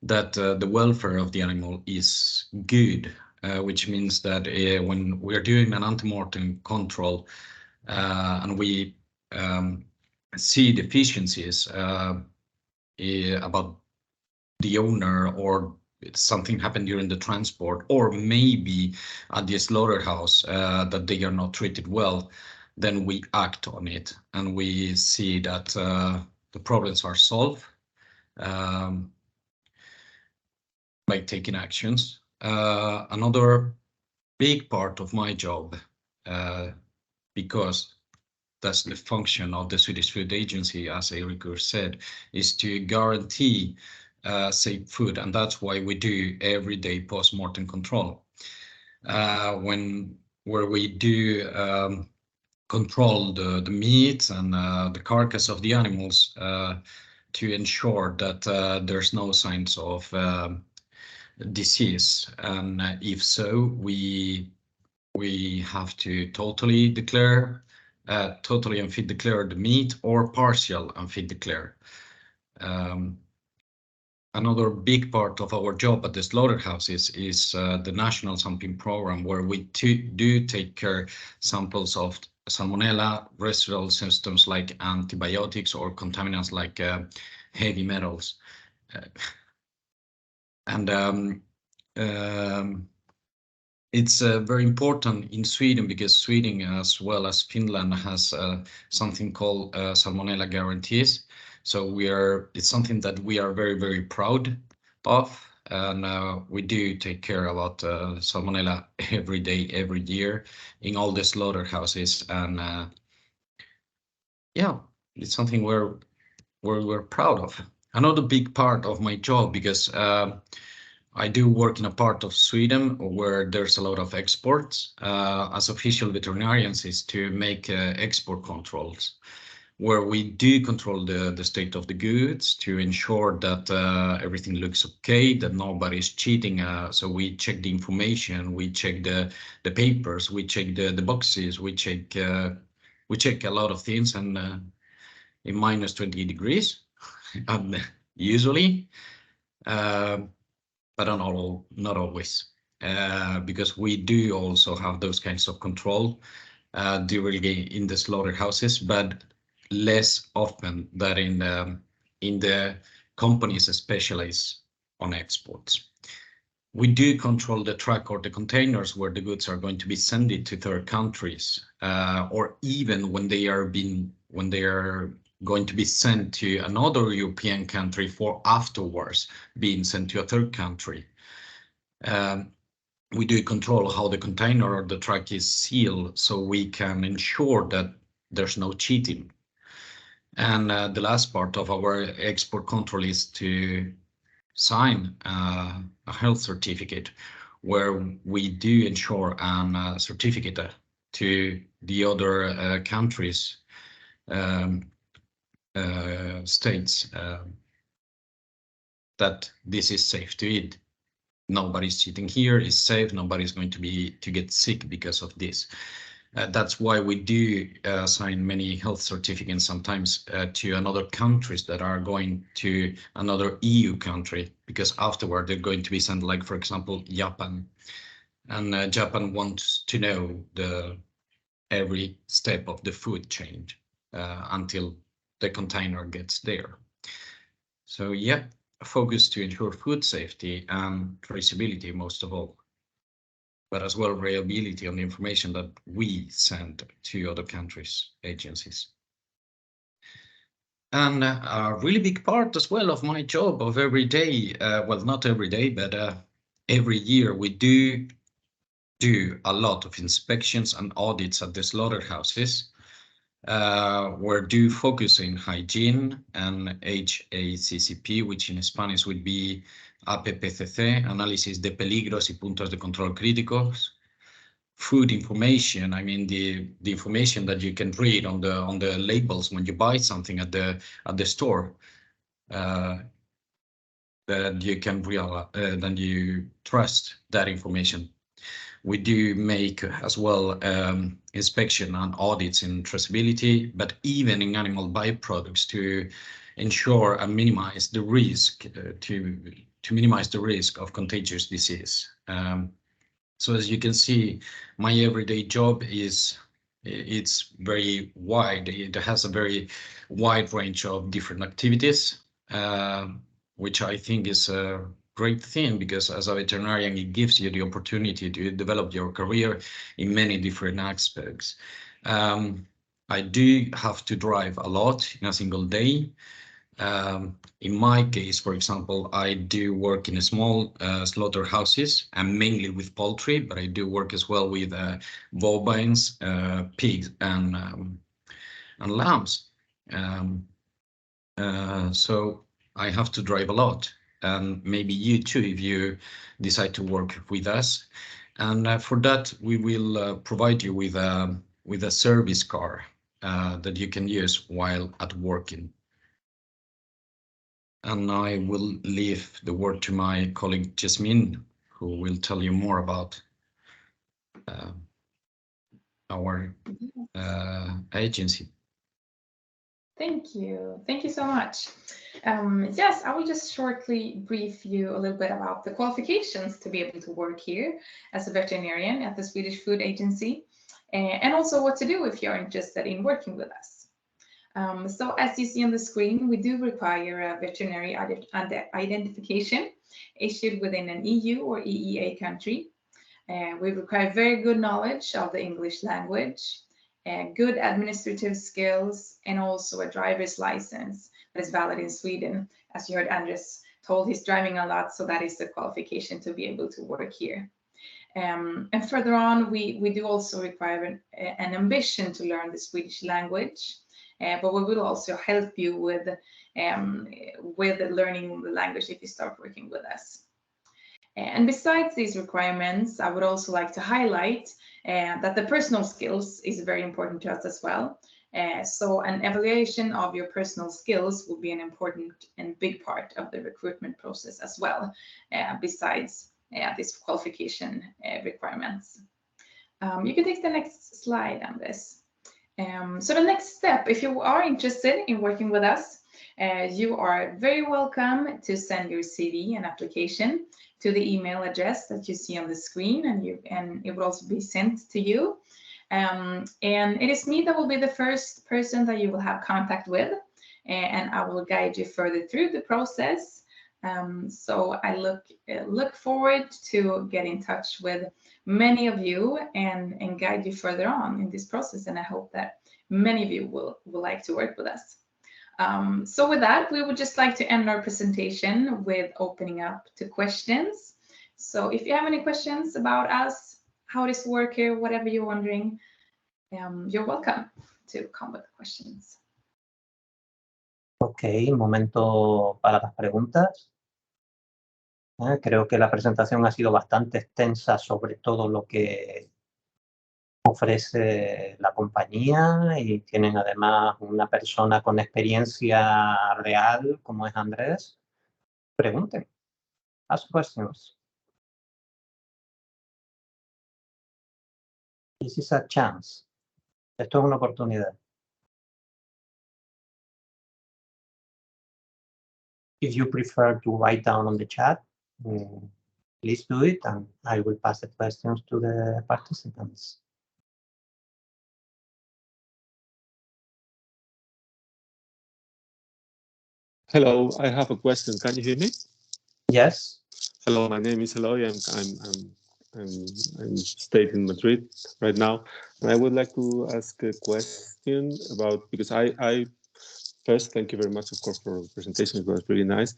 that the welfare of the animal is good, which means that when we're doing an ante-mortem control and we see deficiencies about the owner, or something happened during the transport, or maybe at the slaughterhouse that they are not treated well, then we act on it and we see that the problems are solved by taking actions. Another big part of my job, because that's the function of the Swedish Food Agency, as Eurikur said, is to guarantee safe food, and that's why we do everyday post-mortem control. Where we do control the meat and the carcass of the animals to ensure that there's no signs of disease, and if so, we have to totally unfit declare the meat or partial unfit declare. Another big part of our job at the slaughterhouses is the national sampling program, where we do take care samples of salmonella, residual systems like antibiotics, or contaminants like heavy metals. And it's very important in Sweden because Sweden, as well as Finland, has something called Salmonella guarantees. So it's something that we are very, very proud of. And we do take care about Salmonella every day, every year in all the slaughterhouses. And yeah, it's something we're proud of. Another big part of my job, because I do work in a part of Sweden where there's a lot of exports as official veterinarians, is to make export controls, where we do control the state of the goods to ensure that everything looks okay, that nobody's cheating. So we check the information, we check the papers, we check the boxes, we check a lot of things, and in minus 20 degrees usually. But not always, because we do also have those kinds of control during in the slaughterhouses, but less often than in the companies that specialize on exports. We do control the truck or the containers where the goods are going to be sent to third countries, or even when they are going to be sent to another European country for afterwards being sent to a third country. We do control how the container or the truck is sealed, so we can ensure that there's no cheating. And the last part of our export control is to sign a health certificate, where we do ensure a certificate to the other countries, states, that this is safe to eat. Nobody's cheating here, is safe, nobody's going to get sick because of this. That's why we do sign many health certificates sometimes to another countries that are going to another EU country, because afterward they're going to be sent, like for example Japan, and Japan wants to know every step of the food chain until the container gets there. So yeah, focus to ensure food safety and traceability most of all, but as well reliability on the information that we send to other countries' agencies. And a really big part as well of my job of every day, well, not every day, but every year we do a lot of inspections and audits at the slaughterhouses. We're do focus in hygiene and HACCP, which in Spanish would be APPCC, Análisis de Peligros y Puntos de Control Críticos. Food information, I mean the information that you can read on the labels when you buy something at the store, that you can then you trust that information. We do make as well inspection and audits in traceability, but even in animal byproducts to ensure and minimize the risk, to minimize the risk of contagious disease. So as you can see, my everyday job it's very wide. It has a very wide range of different activities, which I think is a great thing, because as a veterinarian, it gives you the opportunity to develop your career in many different aspects. I do have to drive a lot in a single day. In my case, for example, I do work in a small slaughterhouses and mainly with poultry, but I do work as well with bovines, pigs, and lambs. So I have to drive a lot, and maybe you too, if you decide to work with us. And for that, we will provide you with a service car that you can use while at working. And I will leave the word to my colleague Jasmine, who will tell you more about our agency. Thank you. Thank you so much. Yes, I will just shortly brief you a little bit about the qualifications to be able to work here as a veterinarian at the Swedish Food Agency, and also what to do if you're interested in working with us. So as you see on the screen, we do require a veterinary identification issued within an EU or EEA country. We require very good knowledge of the English language, good administrative skills, and also a driver's license that is valid in Sweden. As you heard Andres told, he's driving a lot, so that is the qualification to be able to work here. And further on, we do also require an ambition to learn the Swedish language, but we will also help you with learning the language if you start working with us. And besides these requirements, I would also like to highlight that the personal skills is very important to us as well. So an evaluation of your personal skills will be an important and big part of the recruitment process as well, besides these qualification requirements. You can take the next slide on this. So the next step, if you are interested in working with us, you are very welcome to send your CV and application to the email address that you see on the screen, and it will also be sent to you. And it is me that will be the first person that you will have contact with, and I will guide you further through the process. So I look forward to get in touch with many of you and guide you further on in this process, and I hope that many of you will like to work with us. So with that, we would just like to end our presentation with opening up to questions. So if you have any questions about us, how does it work here, whatever you're wondering, you're welcome to come with questions. Ok, un momento para las preguntas. Creo que la presentación ha sido bastante extensa sobre todo lo que ofrece la compañía y tienen además una persona con experiencia real como es Andrés. Pregunten. Ask questions. This is a chance. Esto es una oportunidad. If you prefer to write down on the chat, please do it, and I will pass the questions to the participants. Hello, I have a question. Can you hear me? Yes. Hello, my name is Eloy. I'm staying in Madrid right now, and I would like to ask a question about, because I first thank you very much, of course, for the presentation. It was really nice.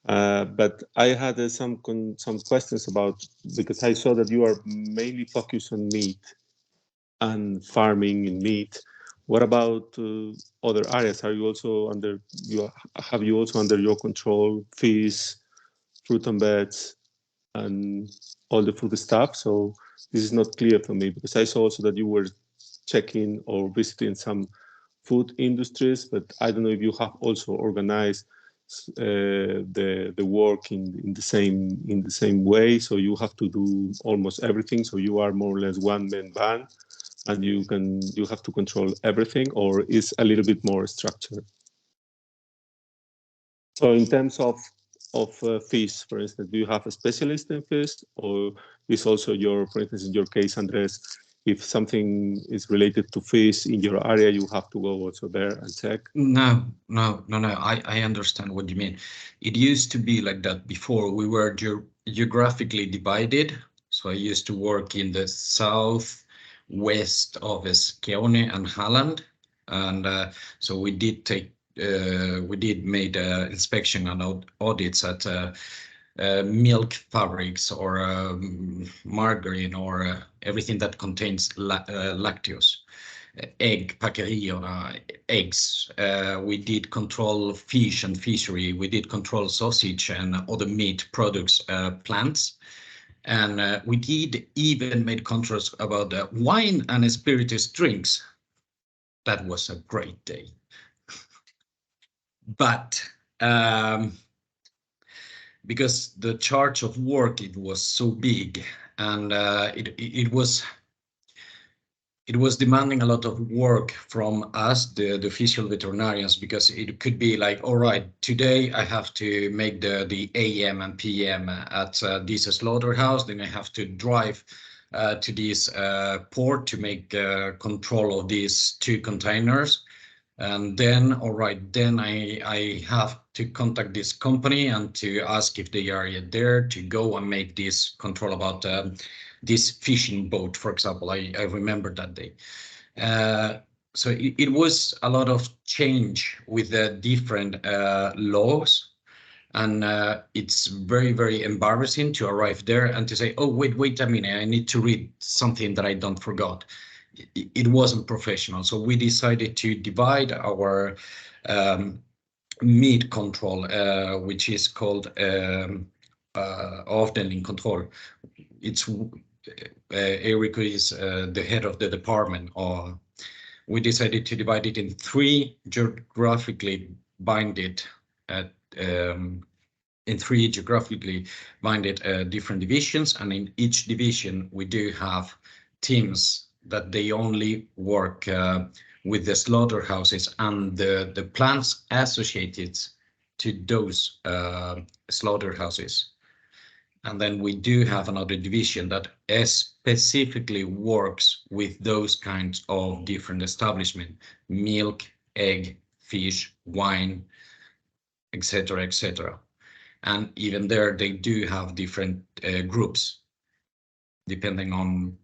But I had some questions about, because I saw that you are mainly focused on meat and farming in meat. What about other areas? Are you also under your control fish, fruit and veg, and all the food stuff? So this is not clear for me, because I saw also that you were checking or visiting some food industries, but I don't know if you have also organized the work in the same way. So you have to do almost everything. So you are more or less one-man band, and you have to control everything, or is a little bit more structured. So in terms of fish, for instance, do you have a specialist in fish, or is also for instance, in your case, Andres, if something is related to fish in your area, you have to go also there and check? No. I understand what you mean. It used to be like that before. We were geographically divided. So I used to work in the southwest of Skåne and Halland, and so we did made inspection and audits at milk fabrics or margarine or everything that contains lactose, egg packerier, eggs. We did control fish and fishery. We did control sausage and other meat products, plants. And we did even made controls about wine and spirituous drinks. That was a great day. But because the charge of work, it was so big, and it was demanding a lot of work from us, the official veterinarians, because it could be like, all right, today I have to make the AM and PM at this slaughterhouse, then I have to drive to this port to make control of these 2 containers. And then, all right, then I have to contact this company and to ask if they are there to go and make this control about this fishing boat, for example. I remember that day. So it was a lot of change with the different laws, and it's very, very embarrassing to arrive there and to say, oh, wait a minute, I need to read something that I don't forgot. It wasn't professional. So we decided to divide our meat control, which is called avdelning control. It's Erico is the head of the department. Or we decided to divide it in 3 geographically binded different divisions, and in each division we do have teams that they only work with the slaughterhouses and the plants associated to those slaughterhouses. And then we do have another division that specifically works with those kinds of different establishment: milk, egg, fish, wine, etc., etc. And even there, they do have different groups, depending on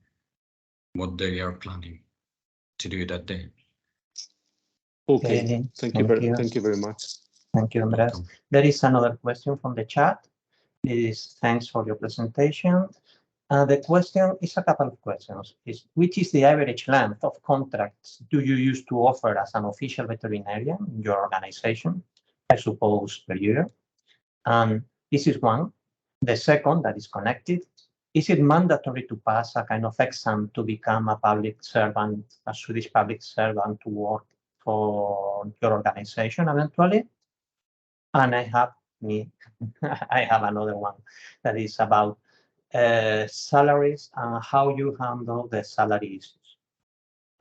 what they are planning to do that day. Okay, thank you very much. Thank you, Andres. There is another question from the chat. It is, thanks for your presentation. The question is a couple of questions. Which is the average length of contracts do you use to offer as an official veterinarian in your organization? I suppose per year. And this is one. The second, that is connected, is it mandatory to pass a kind of exam to become a public servant, a Swedish public servant, to work for your organization eventually? And I have another one that is about salaries and how you handle the salary issues.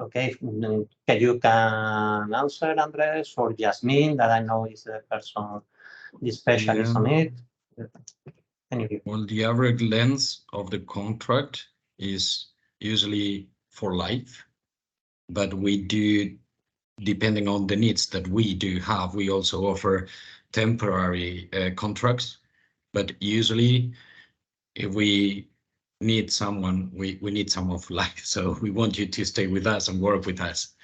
Okay, you can answer, Andres, or Jasmine, that I know is the person, the specialist on it. Well, the average length of the contract is usually for life, but we do, depending on the needs that we do have, we also offer temporary contracts. But usually, if we need someone, we need someone for life. So we want you to stay with us and work with us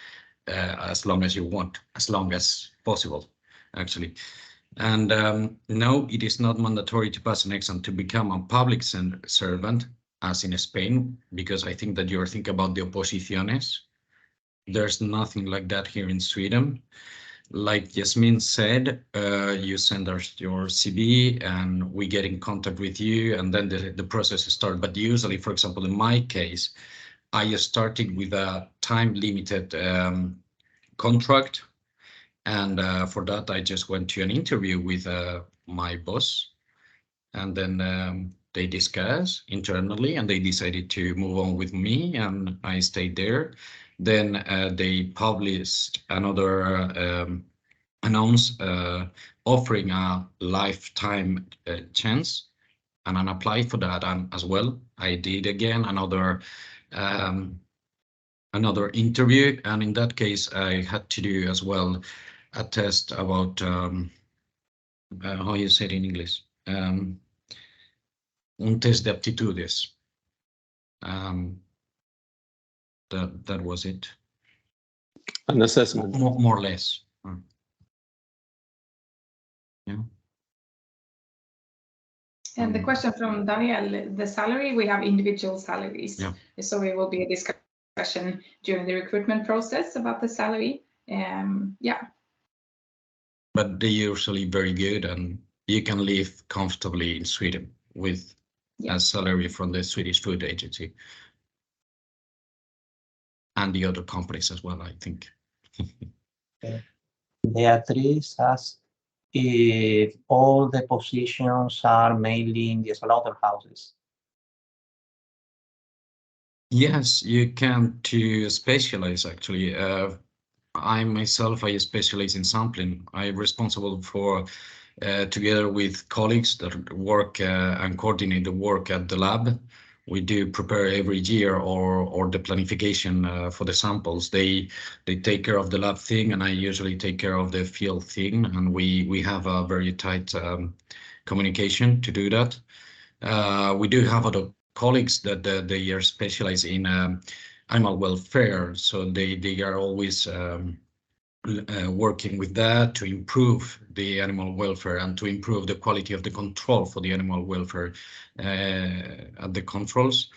as long as you want, as long as possible, actually. And no, it is not mandatory to pass an exam to become a public servant, as in Spain, because I think that you're thinking about the oposiciones. There's nothing like that here in Sweden. Like Jasmine said, you send us your CV and we get in contact with you, and then the process starts. But usually, for example, in my case, I started with a time-limited contract. And for that, I just went to an interview with my boss, and then they discussed internally and they decided to move on with me, and I stayed there. Then they published another offering a lifetime chance, and I applied for that as well. I did again another interview, and in that case I had to do as well a test about how you say it in English, un test de aptitudes. That was it. An assessment. More or less. Yeah. And the question from Daniel, the salary, we have individual salaries. Yeah. So it will be a discussion during the recruitment process about the salary. Yeah. But they're usually very good, and you can live comfortably in Sweden with a salary from the Swedish Food Agency and the other companies as well, I think. Beatrice asks if all the positions are mainly in the slaughterhouses. Yes, you can to specialize actually. I myself, I specialize in sampling. I'm responsible for, together with colleagues that work and coordinate the work at the lab. We do prepare every year or the planification for the samples. They take care of the lab thing, and I usually take care of the field thing. And we have a very tight communication to do that. We do have other colleagues that they are specialized in animal welfare, so they are always working with that to improve the animal welfare and to improve the quality of the control for the animal welfare at the controls.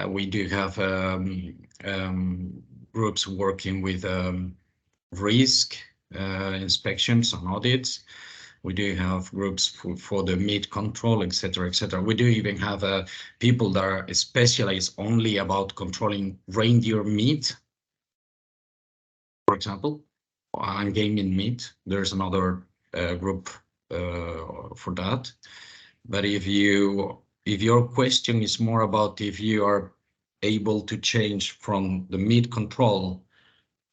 We do have groups working with risk inspections and audits. We do have groups for the meat control, etc., etc. We do even have people that are specialized only about controlling reindeer meat, for example, and gaming meat. There's another group for that. But if your question is more about if you are able to change from the meat control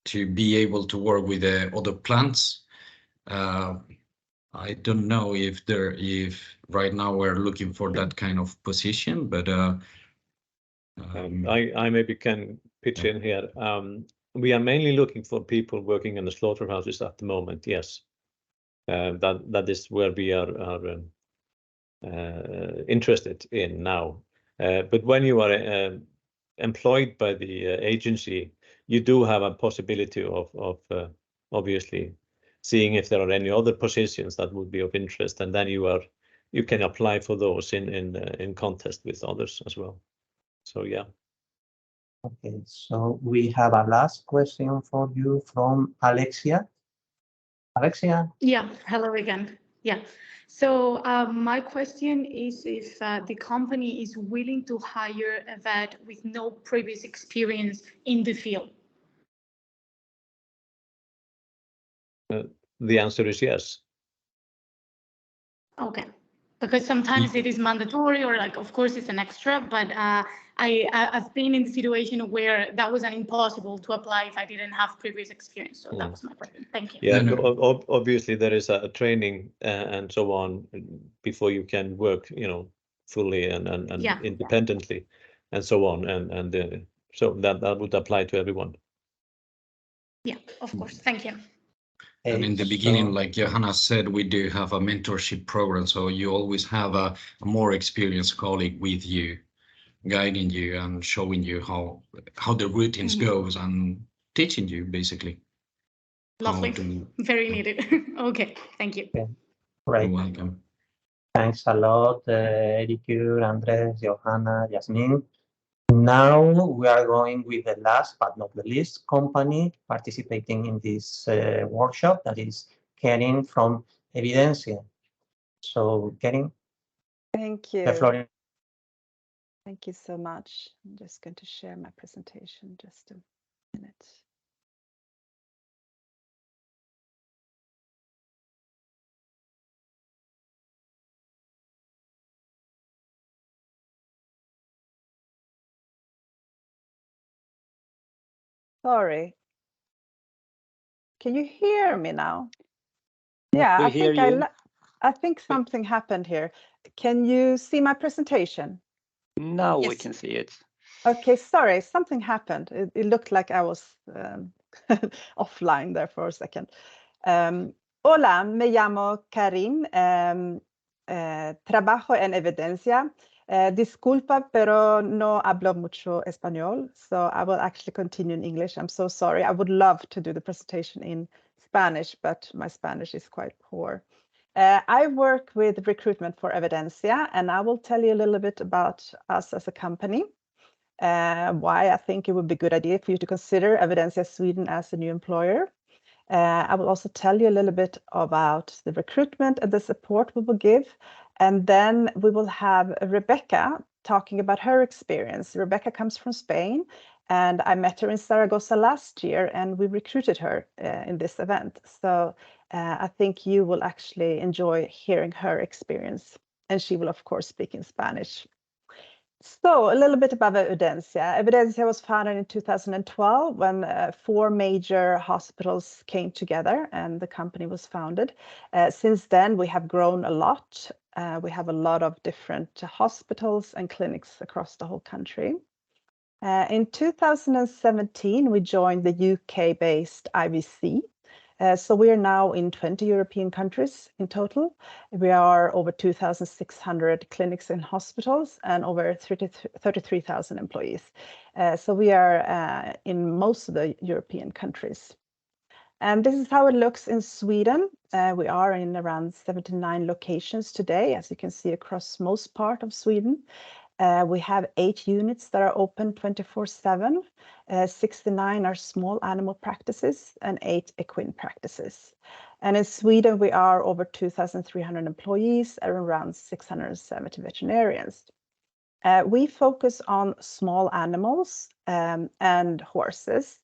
to be able to work with other plants, I don't know if right now we're looking for that kind of position, but I maybe can pitch in here. We are mainly looking for people working in the slaughterhouses at the moment. Yes, that is where we are interested in now. But when you are employed by the agency, you do have a possibility of obviously seeing if there are any other positions that would be of interest, and then you can apply for those in contest with others as well. So yeah. Okay, so we have a last question for you from Alexia. Alexia? Yeah, hello again. Yeah. So my question is if the company is willing to hire a vet with no previous experience in the field. The answer is yes. Okay, because sometimes it is mandatory, or like, of course, it's an extra, but I've been in the situation where that was impossible to apply if I didn't have previous experience. So that was my question. Thank you. Yeah, obviously there is a training and so on before you can work, fully and independently and so on, and so that would apply to everyone. Yeah, of course. Thank you. And in the beginning, like Johanna said, we do have a mentorship program, so you always have a more experienced colleague with you, guiding you and showing you how the routines goes and teaching you basically. Lovely. Very needed. Okay, thank you. Yeah. Right. You're welcome. Thanks a lot, Ericure, Andres, Johanna, Yasmin. Now we are going with the last but not the least company participating in this workshop, that is Kerin from Evidencia. So Kerin. Thank you. The floor. Thank you so much. I'm just going to share my presentation just a minute. Sorry. Can you hear me now? Yeah, I think something happened here. Can you see my presentation? Now we can see it. Okay, sorry, something happened. It looked like I was offline there for a second. Hola, me llamo Karin. Trabajo en Evidencia. Disculpa, pero no hablo mucho español, so I will actually continue in English. I'm so sorry. I would love to do the presentation in Spanish, but my Spanish is quite poor. I work with recruitment for Evidencia, and I will tell you a little bit about us as a company, why I think it would be a good idea for you to consider Evidencia Sweden as a new employer. I will also tell you a little bit about the recruitment and the support we will give. And then we will have Rebecca talking about her experience. Rebecca comes from Spain, and I met her in Zaragoza last year, and we recruited her in this event. So I think you will actually enjoy hearing her experience. And she will, of course, speak in Spanish. So a little bit about Evidencia. Evidencia was founded in 2012 when 4 major hospitals came together and the company was founded. Since then, we have grown a lot. We have a lot of different hospitals and clinics across the whole country. In 2017, we joined the UK-based IVC. So we are now in 20 European countries in total. We are over 2,600 clinics and hospitals and over 33,000 employees. So we are in most of the European countries. And this is how it looks in Sweden. We are in around 79 locations today, as you can see across most part of Sweden. We have 8 units that are open 24/7. 69 are small animal practices and 8 equine practices. And in Sweden, we are over 2,300 employees and around 670 veterinarians. We focus on small animals and horses.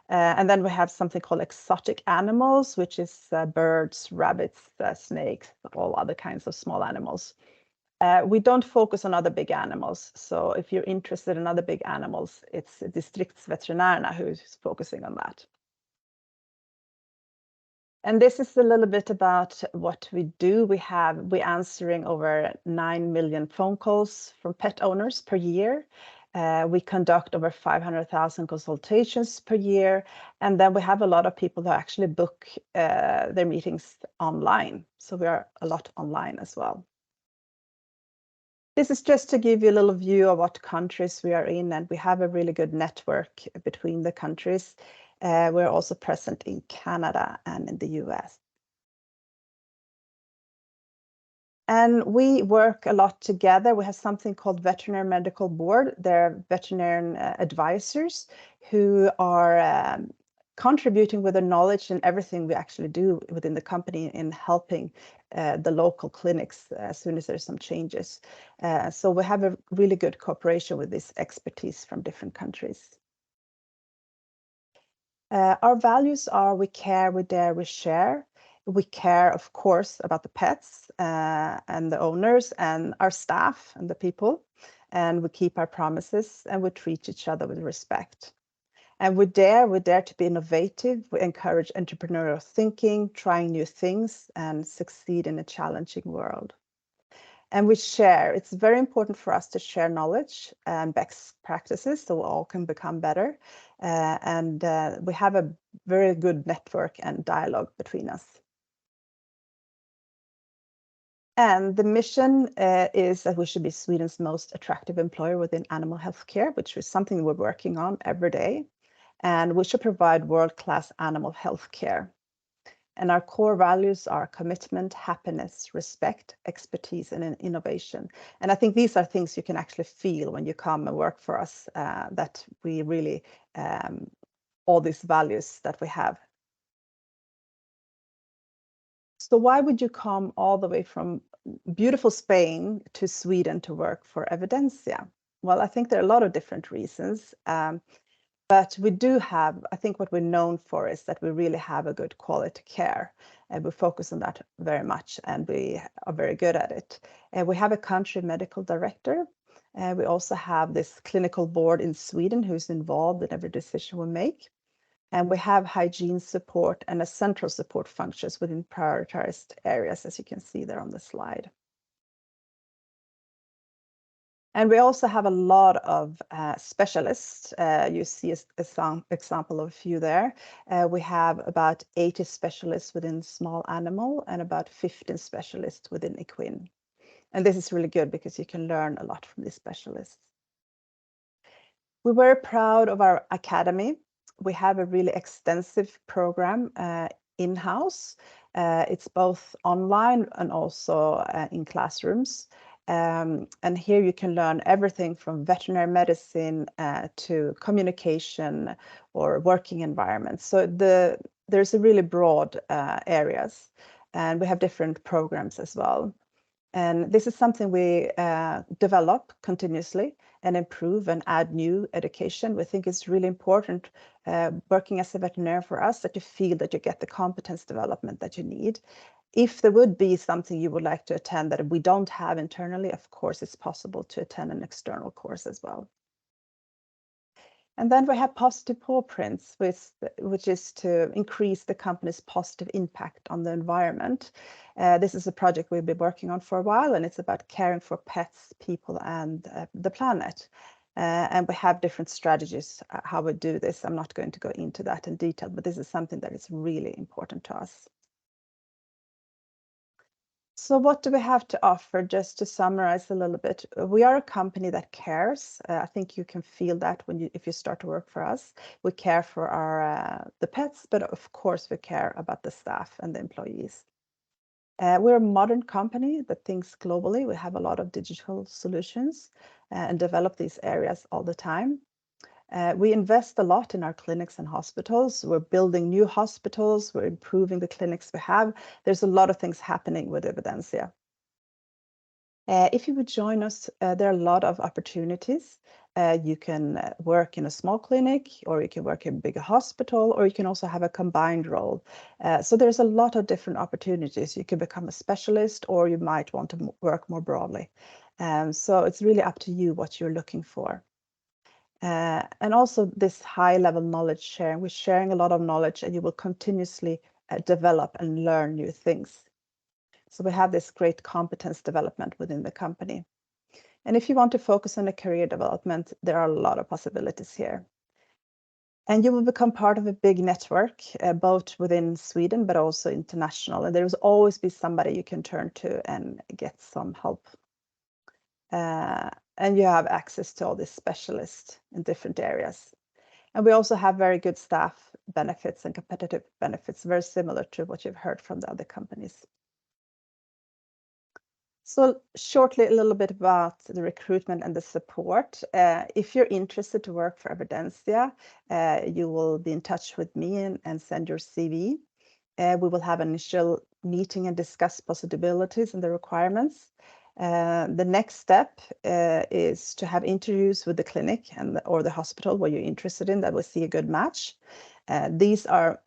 And then we have something called exotic animals, which is birds, rabbits, snakes, all other kinds of small animals. We don't focus on other big animals. So if you're interested in other big animals, it's distriktsveterinärerna who's focusing on that. And this is a little bit about what we do. We're answering over 9 million phone calls from pet owners per year. We conduct over 500,000 consultations per year. And then we have a lot of people that actually book their meetings online. So we are a lot online as well. This is just to give you a little view of what countries we are in, and we have a really good network between the countries. We're also present in Canada and in the US. And we work a lot together. We have something called Veterinary Medical Board. They're veterinarian advisors who are contributing with their knowledge and everything we actually do within the company in helping the local clinics as soon as there's some changes. So we have a really good cooperation with this expertise from different countries. Our values are we care, we dare, we share. We care, of course, about the pets and the owners and our staff and the people. And we keep our promises and we treat each other with respect. And we dare to be innovative. We encourage entrepreneurial thinking, trying new things, and succeed in a challenging world. And we share. It's very important for us to share knowledge and best practices so we all can become better. And we have a very good network and dialogue between us. And the mission is that we should be Sweden's most attractive employer within animal healthcare, which is something we're working on every day. And we should provide world-class animal health care. And our core values are commitment, happiness, respect, expertise, and innovation. And I think these are things you can actually feel when you come and work for us, that we really, all these values that we have. So why would you come all the way from beautiful Spain to Sweden to work for Evidensia? Well, I think there are a lot of different reasons. But we do have, I think what we're known for is that we really have a good quality care. And we focus on that very much and we are very good at it. We have a country medical director. We also have this clinical board in Sweden who's involved in every decision we make. And we have hygiene support and a central support functions within prioritized areas, as you can see there on the slide. And we also have a lot of specialists. You see an example of a few there. We have about 80 specialists within small animal and about 15 specialists within equine. And this is really good because you can learn a lot from these specialists. We're very proud of our academy. We have a really extensive program in-house. It's both online and also in classrooms. And here you can learn everything from veterinary medicine to communication or working environments. So there's a really broad areas, and we have different programs as well. And this is something we develop continuously and improve and add new education. We think it's really important working as a veterinarian for us that you feel that you get the competence development that you need. If there would be something you would like to attend that we don't have internally, of course, it's possible to attend an external course as well. And then we have positive paw prints, which is to increase the company's positive impact on the environment. This is a project we've been working on for a while, and it's about caring for pets, people, and the planet. And we have different strategies how we do this. I'm not going to go into that in detail, but this is something that is really important to us. So what do we have to offer? Just to summarize a little bit, we are a company that cares. I think you can feel that if you start to work for us. We care for the pets, but of course we care about the staff and the employees. We're a modern company that thinks globally. We have a lot of digital solutions and develop these areas all the time. We invest a lot in our clinics and hospitals. We're building new hospitals. We're improving the clinics we have. There's a lot of things happening with Evidensia. If you would join us, there are a lot of opportunities. You can work in a small clinic, or you can work in a bigger hospital, or you can also have a combined role. So there's a lot of different opportunities. You can become a specialist, or you might want to work more broadly. So it's really up to you what you're looking for. And also this high level knowledge sharing. We're sharing a lot of knowledge, and you will continuously develop and learn new things. So we have this great competence development within the company. And if you want to focus on a career development, there are a lot of possibilities here. And you will become part of a big network, both within Sweden, but also international. And there will always be somebody you can turn to and get some help. And you have access to all these specialists in different areas. And we also have very good staff benefits and competitive benefits, very similar to what you've heard from the other companies. So shortly, a little bit about the recruitment and the support. If you're interested to work for Evidensia, you will be in touch with me and send your CV. We will have an initial meeting and discuss possibilities and the requirements. The next step is to have interviews with the clinic or the hospital where you're interested in that will see a good match. These are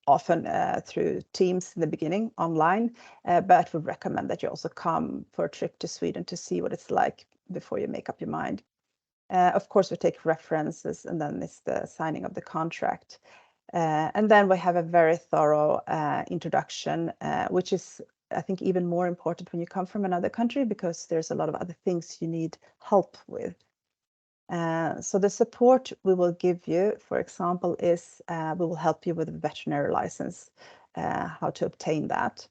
often through Teams in the beginning, online, but we recommend that you also come for a trip to Sweden to see what it's like before you make up your mind. Of course, we take references, and then it's the signing of the contract. And then we have a very thorough introduction, which is, I think, even more important when you come from another country, because there's a lot of other things you need help with. So the support we will give you, for example, is we will help you with a veterinary license, how to obtain that.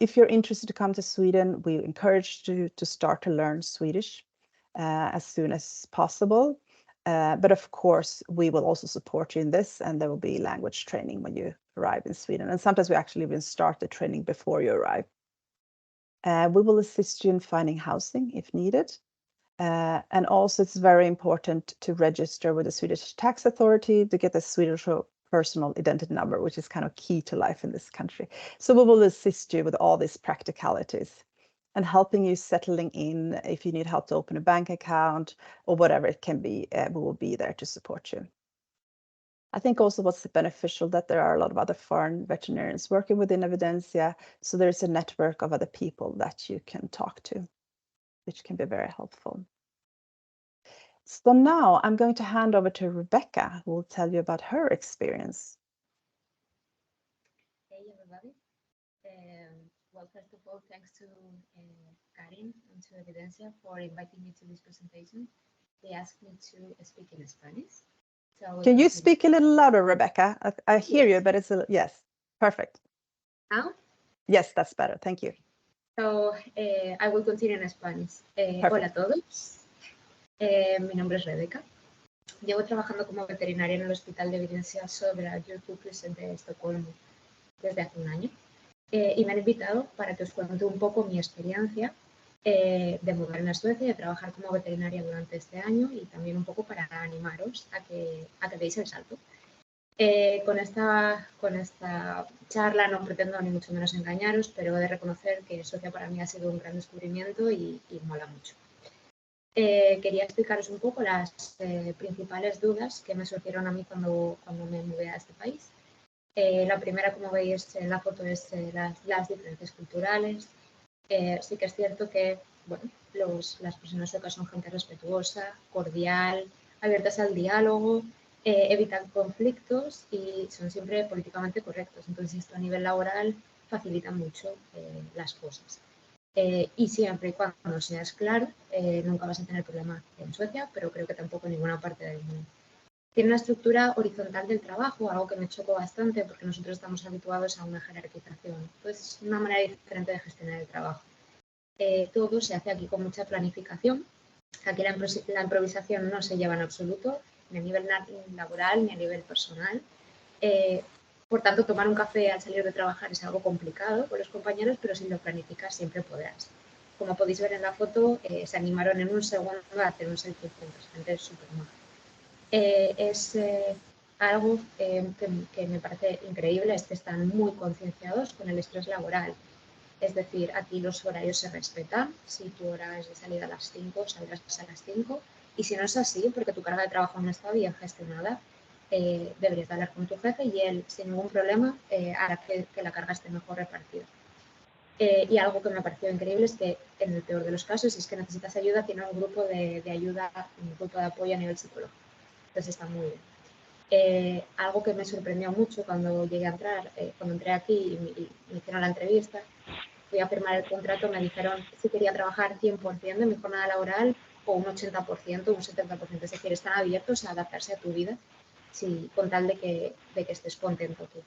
If you're interested to come to Sweden, we encourage you to start to learn Swedish as soon as possible. But of course, we will also support you in this, and there will be language training when you arrive in Sweden. And sometimes we actually even start the training before you arrive. We will assist you in finding housing if needed. And also, it's very important to register with the Swedish tax authority to get the Swedish personal identity number, which is kind of key to life in this country. So we will assist you with all these practicalities and helping you settling in. If you need help to open a bank account or whatever it can be, we will be there to support you. I think also what's beneficial that there are a lot of other foreign veterinarians working within Evidensia. So there's a network of other people that you can talk to, which can be very helpful. So now I'm going to hand over to Rebecca, who will tell you about her experience. Hey, everybody. Well, first of all, thanks to Karin and to Evidensia for inviting me to this presentation. They asked me to speak in Spanish. So can you speak a little louder, Rebecca? I hear you, but it's yes, perfect. Now? Yes, that's better. Thank you. So I will continue in Spanish. Hola a todos. Mi nombre es Rebeca. Llevo trabajando como veterinaria en el Hospital de Evidensia sobre de Estocolmo desde hace un año. Y me han invitado para que os cuente un poco mi experiencia de mudarme a Suecia y de trabajar como veterinaria durante este año, y también un poco para animaros a que deis el salto. Con esta charla no pretendo ni mucho menos engañaros, pero he de reconocer que Suecia para mí ha sido un gran descubrimiento y mola mucho. Quería explicaros un poco las principales dudas que me surgieron a mí cuando me mudé a este país. La primera, como veis en la foto, es las diferencias culturales. Sí que es cierto que bueno, las personas suecas son gente respetuosa, cordial, abiertas al diálogo, evitan conflictos y son siempre políticamente correctos. Entonces esto a nivel laboral facilita mucho las cosas. y siempre y cuando seas claro, nunca vas a tener problema en Suecia, pero creo que tampoco en ninguna parte del mundo. Tiene una estructura horizontal del trabajo, algo que me chocó bastante porque nosotros estamos habituados a una jerarquización. Entonces, es una manera diferente de gestionar el trabajo. Todo se hace aquí con mucha planificación. Aquí la improvisación no se lleva en absoluto, ni a nivel laboral ni a nivel personal. Por tanto, tomar un café al salir de trabajar es algo complicado con los compañeros, pero si lo planificas siempre podrás. Como podéis ver en la foto, se animaron en un segundo a hacer un selfie juntos. Gente súper maja. Es algo que me parece increíble, es que están muy concienciados con el estrés laboral. Es decir, aquí los horarios se respetan. Si tu hora es de salida a las 5, saldrás a las 5. Y si no es así, porque tu carga de trabajo no está bien gestionada, deberías hablar con tu jefe y él, sin ningún problema, hará que la carga esté mejor repartida. Y algo que me ha parecido increíble es que, en el peor de los casos, si es que necesitas ayuda, tiene un grupo de ayuda, un grupo de apoyo a nivel psicológico. Entonces está muy bien. Algo que me sorprendió mucho cuando llegué a entrar, cuando entré aquí y me hicieron la entrevista, fui a firmar el contrato, me dijeron si quería trabajar 100% de mi jornada laboral o un 80%, un 70%. Es decir, están abiertos a adaptarse a tu vida con tal de que estés contento tú.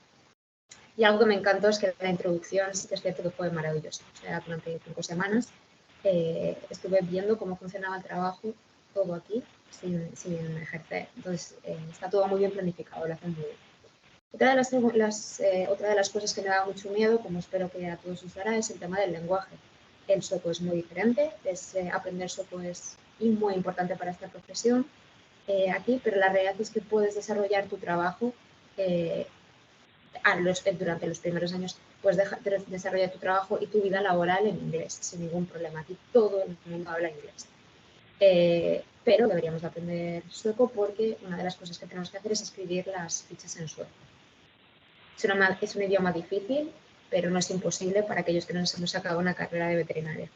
Y algo que me encantó es que la introducción sí que es cierto que fue maravillosa. O sea, durante 5 semanas estuve viendo cómo funcionaba el trabajo todo aquí sin ejercer. Entonces, está todo muy bien planificado, lo hacen muy bien. Otra de las cosas que me da mucho miedo, como espero que a todos os dará, es el tema del lenguaje. El sueco es muy diferente, aprender sueco es muy importante para esta profesión aquí, pero la realidad es que puedes desarrollar tu trabajo durante los primeros años, puedes desarrollar tu trabajo y tu vida laboral en inglés, sin ningún problema. Aquí todo el mundo habla inglés. Pero deberíamos aprender sueco porque una de las cosas que tenemos que hacer es escribir las fichas en sueco. Es un idioma difícil, pero no es imposible para aquellos que no nos hemos sacado una carrera de veterinaria.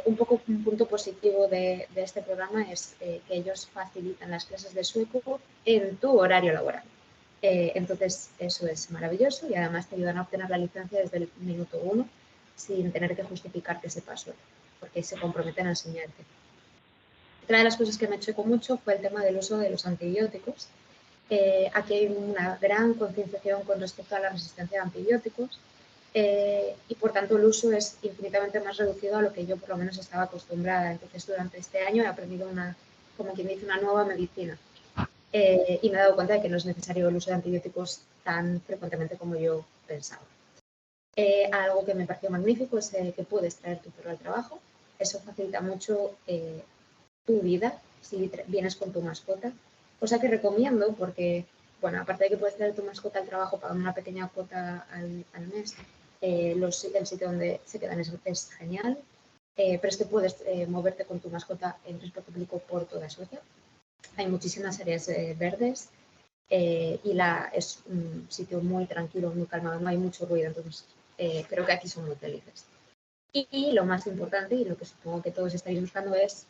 Un punto positivo de este programa es que ellos facilitan las clases de sueco en tu horario laboral. Entonces, eso es maravilloso y además te ayudan a obtener la licencia desde el minuto 1 sin tener que justificarte ese paso, porque se comprometen a enseñarte. Otra de las cosas que me chocó mucho fue el tema del uso de los antibióticos. Aquí hay una gran concienciación con respecto a la resistencia a antibióticos y por tanto el uso es infinitamente más reducido a lo que yo por lo menos estaba acostumbrada. Entonces durante este año he aprendido como quien dice, una nueva medicina y me he dado cuenta de que no es necesario el uso de antibióticos tan frecuentemente como yo pensaba. Algo que me pareció magnífico es que puedes traer tu perro al trabajo. Eso facilita mucho tu vida si vienes con tu mascota, cosa que recomiendo porque, bueno, aparte de que puedes traer tu mascota al trabajo pagando una pequeña cuota al mes, el sitio donde se quedan es genial, pero es que puedes moverte con tu mascota en transporte público por toda Suecia. Hay muchísimas áreas verdes y es un sitio muy tranquilo, muy calmado, no hay mucho ruido, entonces creo que aquí son muy felices. Y lo más importante, y lo que supongo que todos estaréis buscando, es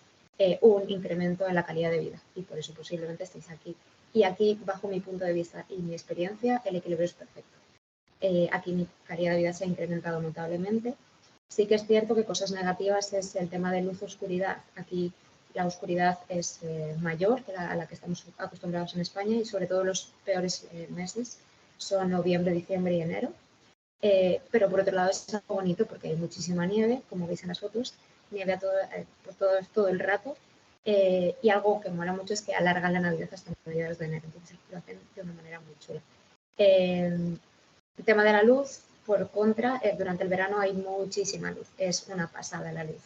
un incremento en la calidad de vida y por eso posiblemente estéis aquí. Y aquí, bajo mi punto de vista y mi experiencia, el equilibrio es perfecto. Aquí mi calidad de vida se ha incrementado notablemente. Sí que es cierto que cosas negativas es el tema de luz-oscuridad. Aquí la oscuridad es mayor que a la que estamos acostumbrados en España y sobre todo los peores meses son noviembre, diciembre y enero. Pero por otro lado es algo bonito porque hay muchísima nieve, como veis en las fotos, nieve todo el rato y algo que mola mucho es que alargan la Navidad hasta mediados de enero, entonces lo hacen de una manera muy chula. El tema de la luz, por contra, durante el verano hay muchísima luz, es una pasada la luz.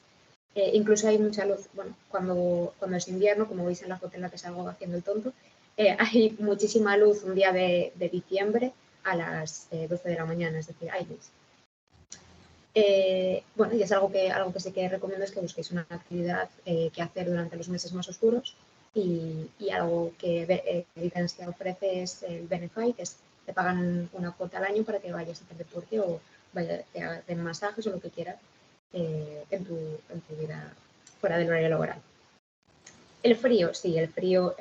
Incluso hay mucha luz, bueno, cuando es invierno, como veis en la foto en la que salgo haciendo el tonto, hay muchísima luz un día de diciembre a las 12 de la mañana, es decir, hay luz. Bueno, y es algo que sí que recomiendo es que busquéis una actividad que hacer durante los meses más oscuros y algo que Evidencia ofrece es el Benefit, que es te pagan una cuota al año para que vayas a hacer deporte o te hagan masajes o lo que quieras en tu vida fuera del horario laboral. El frío, sí, el frío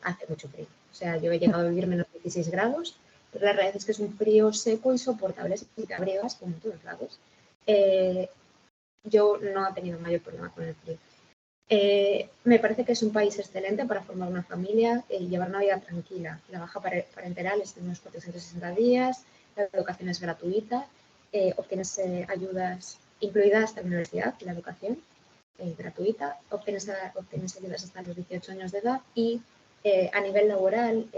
hace mucho frío. O sea, yo he llegado a vivir menos 16 grados, pero la realidad es que es un frío seco y soportable, si te abrigas con todos lados. yo no he tenido mayor problema con el frío. Me parece que es un país excelente para formar una familia y llevar una vida tranquila. La baja parental es de unos 460 días, la educación es gratuita, obtienes ayudas incluidas hasta la universidad, la educación gratuita, obtienes ayudas hasta los 18 años de edad y a nivel laboral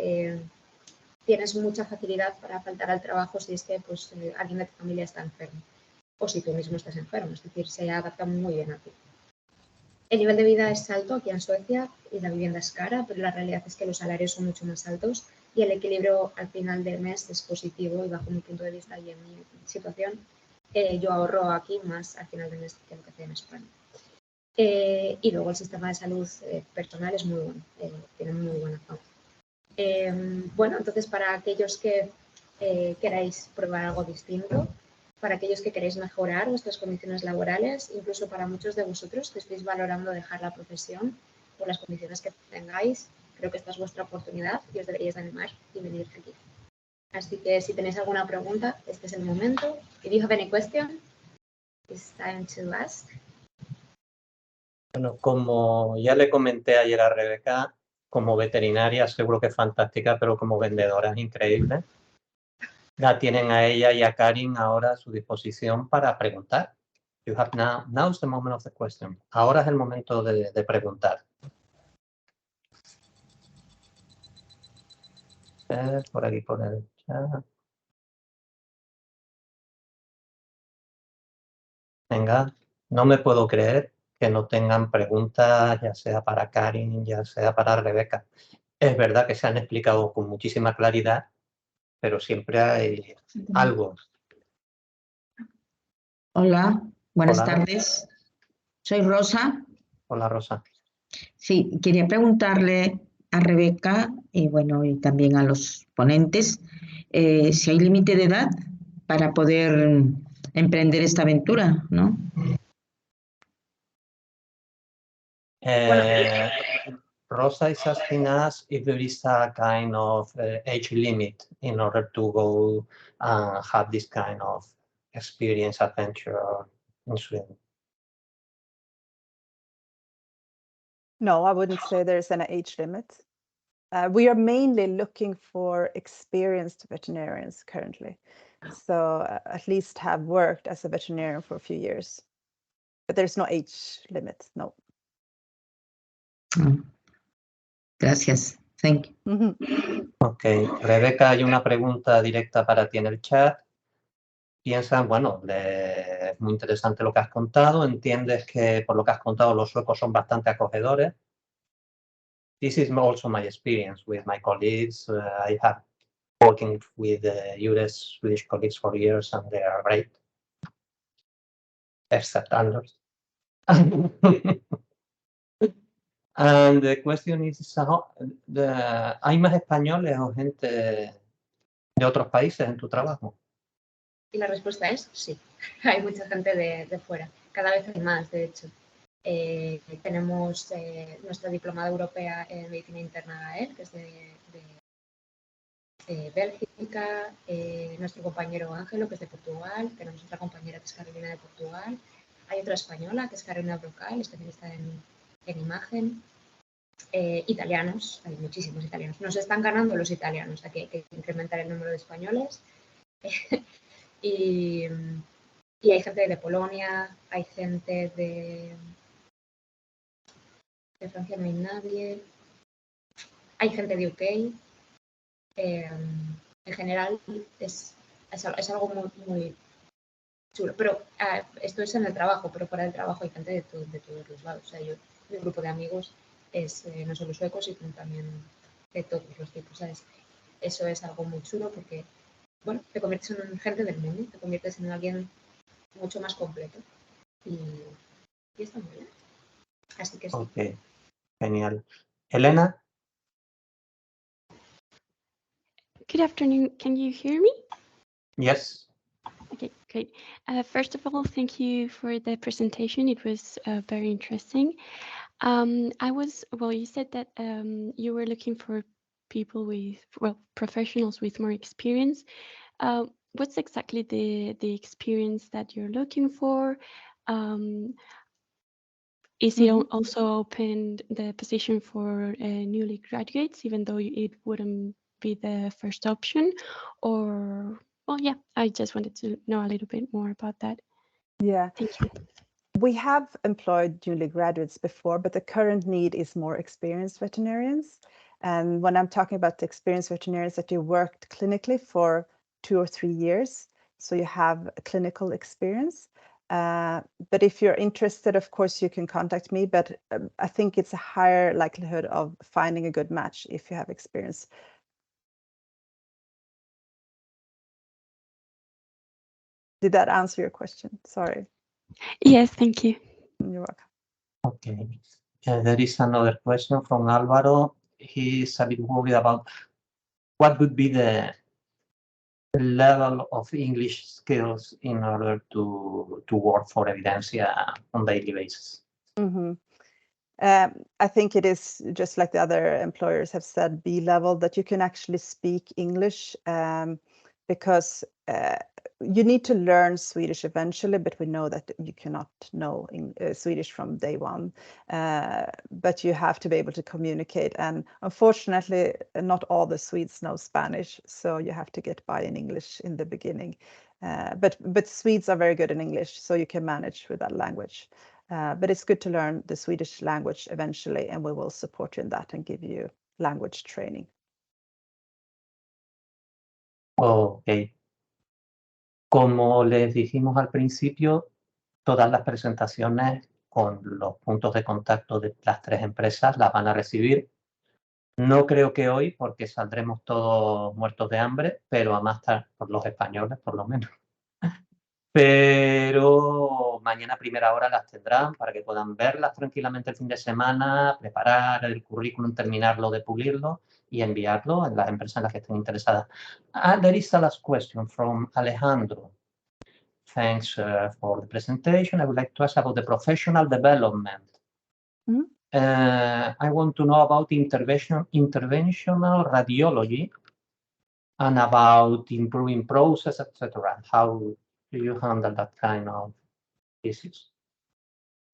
tienes mucha facilidad para faltar al trabajo si es que pues, alguien de tu familia está enfermo o si tú mismo estás enfermo, es decir, se adapta muy bien a ti. El nivel de vida es alto aquí en Suecia y la vivienda es cara, pero la realidad es que los salarios son mucho más altos y el equilibrio al final del mes es positivo y bajo mi punto de vista y en mi situación yo ahorro aquí más al final del mes que lo que hacía en España. Y luego el sistema de salud personal es muy bueno, tiene muy buena fama. Bueno, entonces para aquellos que queráis probar algo distinto, para aquellos que queréis mejorar vuestras condiciones laborales, incluso para muchos de vosotros que estéis valorando dejar la profesión por las condiciones que tengáis, creo que esta es vuestra oportunidad y os deberíais animar y venir aquí. Así que si tenéis alguna pregunta, este es el momento. If you have any question, it's time to ask. Bueno, como ya le comenté ayer a Rebeca, como veterinaria seguro que es fantástica, pero como vendedora es increíble. La tienen a ella y a Karin ahora a su disposición para preguntar. You have now is the moment of the question. Ahora es el momento de preguntar. Por aquí, por el chat. Venga, no me puedo creer que no tengan preguntas, ya sea para Karin, ya sea para Rebeca. Es verdad que se han explicado con muchísima claridad, pero siempre hay algo. Hola, buenas Hola. tardes. Soy Rosa. Hola, Rosa. Sí, quería preguntarle a Rebeca y bueno, y también a los ponentes, si hay límite de edad para poder emprender esta aventura, ¿no? Rosa is asking us if there is a kind of age limit in order to go have this kind of experience, adventure in Sweden. No, I wouldn't say there's an age limit. We are mainly looking for experienced veterinarians currently. So at least have worked as a veterinarian for a few years. But there's no age limit, no. Gracias. Thank you. Ok, Rebeca, hay una pregunta directa para ti en el chat. Piensas, bueno, es muy interesante lo que has contado. Entiendes que por lo que has contado los suecos son bastante acogedores. This is also my experience with my colleagues. I have working with EURES Swedish colleagues for years and they are great. Except Anders. And the question is, ¿hay más españoles o gente de otros países en tu trabajo? Y la respuesta es sí, hay mucha gente de fuera, cada vez hay más, de hecho. Tenemos nuestra diplomada europea en medicina interna, que es de Bélgica, nuestro compañero Ángelo, que es de Portugal, tenemos otra compañera que es Carolina de Portugal, hay otra española que es Carolina Brocal, especialista en imagen, italianos, hay muchísimos italianos, nos están ganando los italianos, aquí hay que incrementar el número de españoles. Y hay gente de Polonia, hay gente de Francia, no hay nadie, hay gente de UK. En general es algo muy chulo, pero esto es en el trabajo, pero fuera del trabajo hay gente de todos los lados. O sea, mi grupo de amigos es no solo suecos, sino también de todos los tipos, ¿sabes? Eso es algo muy chulo porque, bueno, te conviertes en gente del mundo, te conviertes en alguien mucho más completo y está muy bien. Así que sí. Ok, genial. Elena? Good afternoon. Can you hear me? Yes. Okay, great. First of all, thank you for the presentation. It was very interesting. You said that you were looking for people with, professionals with more experience. What's exactly the experience that you're looking for? Is it also opened the position for newly graduates, even though it wouldn't be the first option? Or, well, yeah, I just wanted to know a little bit more about that. Yeah. Thank you. We have employed newly graduates before, but the current need is more experienced veterinarians. And when I'm talking about the experienced veterinarians, that you worked clinically for 2 or 3 years, so you have a clinical experience. But if you're interested, of course, you can contact me, but I think it's a higher likelihood of finding a good match if you have experience. Did that answer your question? Sorry. Yes, thank you. You're welcome. Okay. There is another question from Álvaro. He's a bit worried about what would be the level of English skills in order to work for Evidencia on a daily basis. Mm-hmm. I think it is just like the other employers have said, B level, that you can actually speak English because you need to learn Swedish eventually, but we know that you cannot know Swedish from day one. But you have to be able to communicate. And unfortunately, not all the Swedes know Spanish, so you have to get by in English in the beginning. But Swedes are very good in English, so you can manage with that language. But it's good to learn the Swedish language eventually, and we will support you in that and give you language training. Ok. Como les dijimos al principio, todas las presentaciones con los puntos de contacto de las 3 empresas las van a recibir. No creo que hoy, porque saldremos todos muertos de hambre, pero a más tarde, por los españoles por lo menos. Pero mañana a primera hora las tendrán para que puedan verlas tranquilamente el fin de semana, preparar el currículum, terminarlo de pulirlo y enviarlo a las empresas en las que estén interesadas. There is a last question from Alejandro. Thanks for the presentation. I would like to ask about the professional development. I want to know about interventional radiology and about improving process, etc. How do you handle that kind of issues?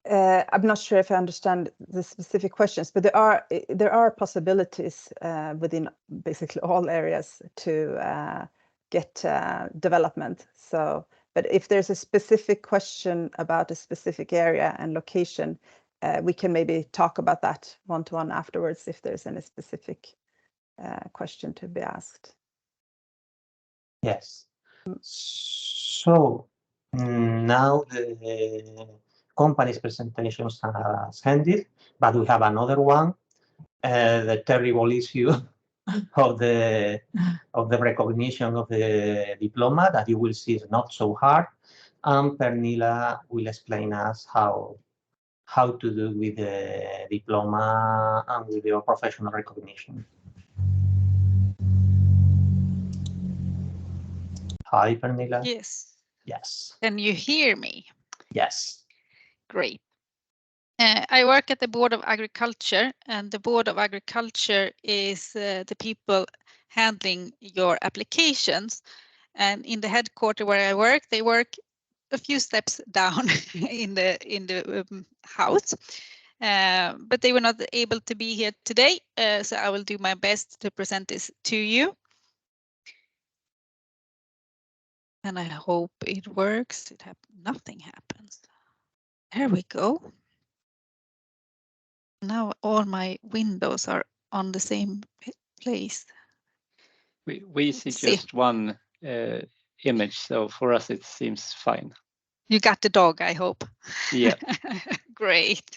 I'm not sure if I understand the specific questions, but there are possibilities within basically all areas to get development. So, but if there's a specific question about a specific area and location, we can maybe talk about that one-to-one afterwards if there's any specific question to be asked. Yes. So now the company's presentations are ended, but we have another one, the terrible issue of the recognition of the diploma that you will see is not so hard. And Pernilla will explain us how to do with the diploma and with your professional recognition. Hi, Pernilla. Yes. Yes. Can you hear me? Yes. Great. I work at the Board of Agriculture, and the Board of Agriculture is the people handling your applications. And in the headquarters where I work, they work a few steps down in the house. But they were not able to be here today, so I will do my best to present this to you. And I hope it works. Nothing happens. There we go. Now all my windows are on the same place. We see just one image, so for us it seems fine. You got the dog, I hope. Yeah. Great.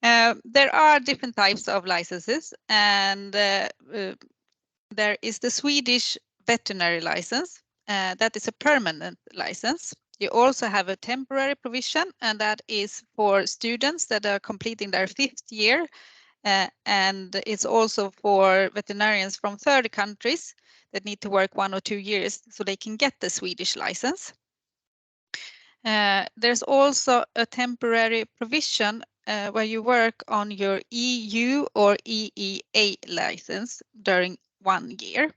There are different types of licenses, and there is the Swedish veterinary license. That is a permanent license. You also have a temporary provision, and that is for students that are completing their 5th year. And it's also for veterinarians from third countries that need to work 1 or 2 years so they can get the Swedish license. There's also a temporary provision where you work on your EU or EEA license during 1 year.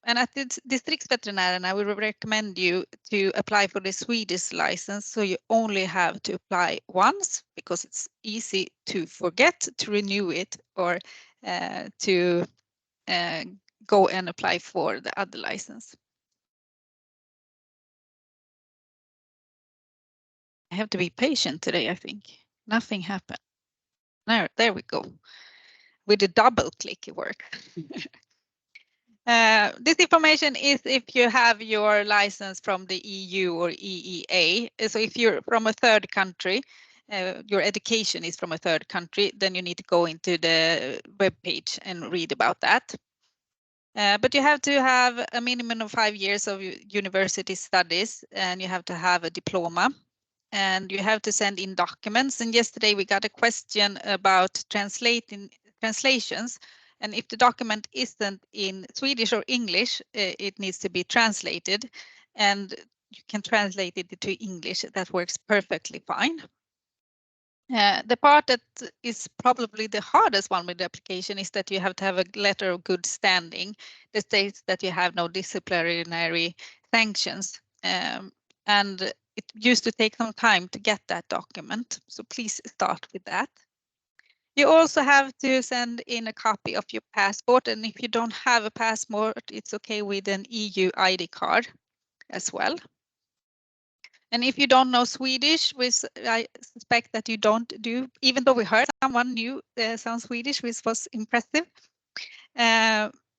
And at the Distriktsveterinären, I would recommend you to apply for the Swedish license. So you only have to apply once because it's easy to forget to renew it or to go and apply for the other license. I have to be patient today, I think. Nothing happened. There we go. With a double click it works. This information is if you have your license from the EU or EEA. So if you're from a third country, your education is from a third country, then you need to go into the web page and read about that. But you have to have a minimum of 5 years of university studies, and you have to have a diploma, and you have to send in documents. And yesterday we got a question about translations. And if the document isn't in Swedish or English, it needs to be translated, and you can translate it to English. That works perfectly fine. The part that is probably the hardest one with the application is that you have to have a letter of good standing that states that you have no disciplinary sanctions. And it used to take some time to get that document, so please start with that. You also have to send in a copy of your passport, and if you don't have a passport, it's okay with an EU ID card as well. And if you don't know Swedish, which I suspect that you don't do, even though we heard someone knew some Swedish, which was impressive,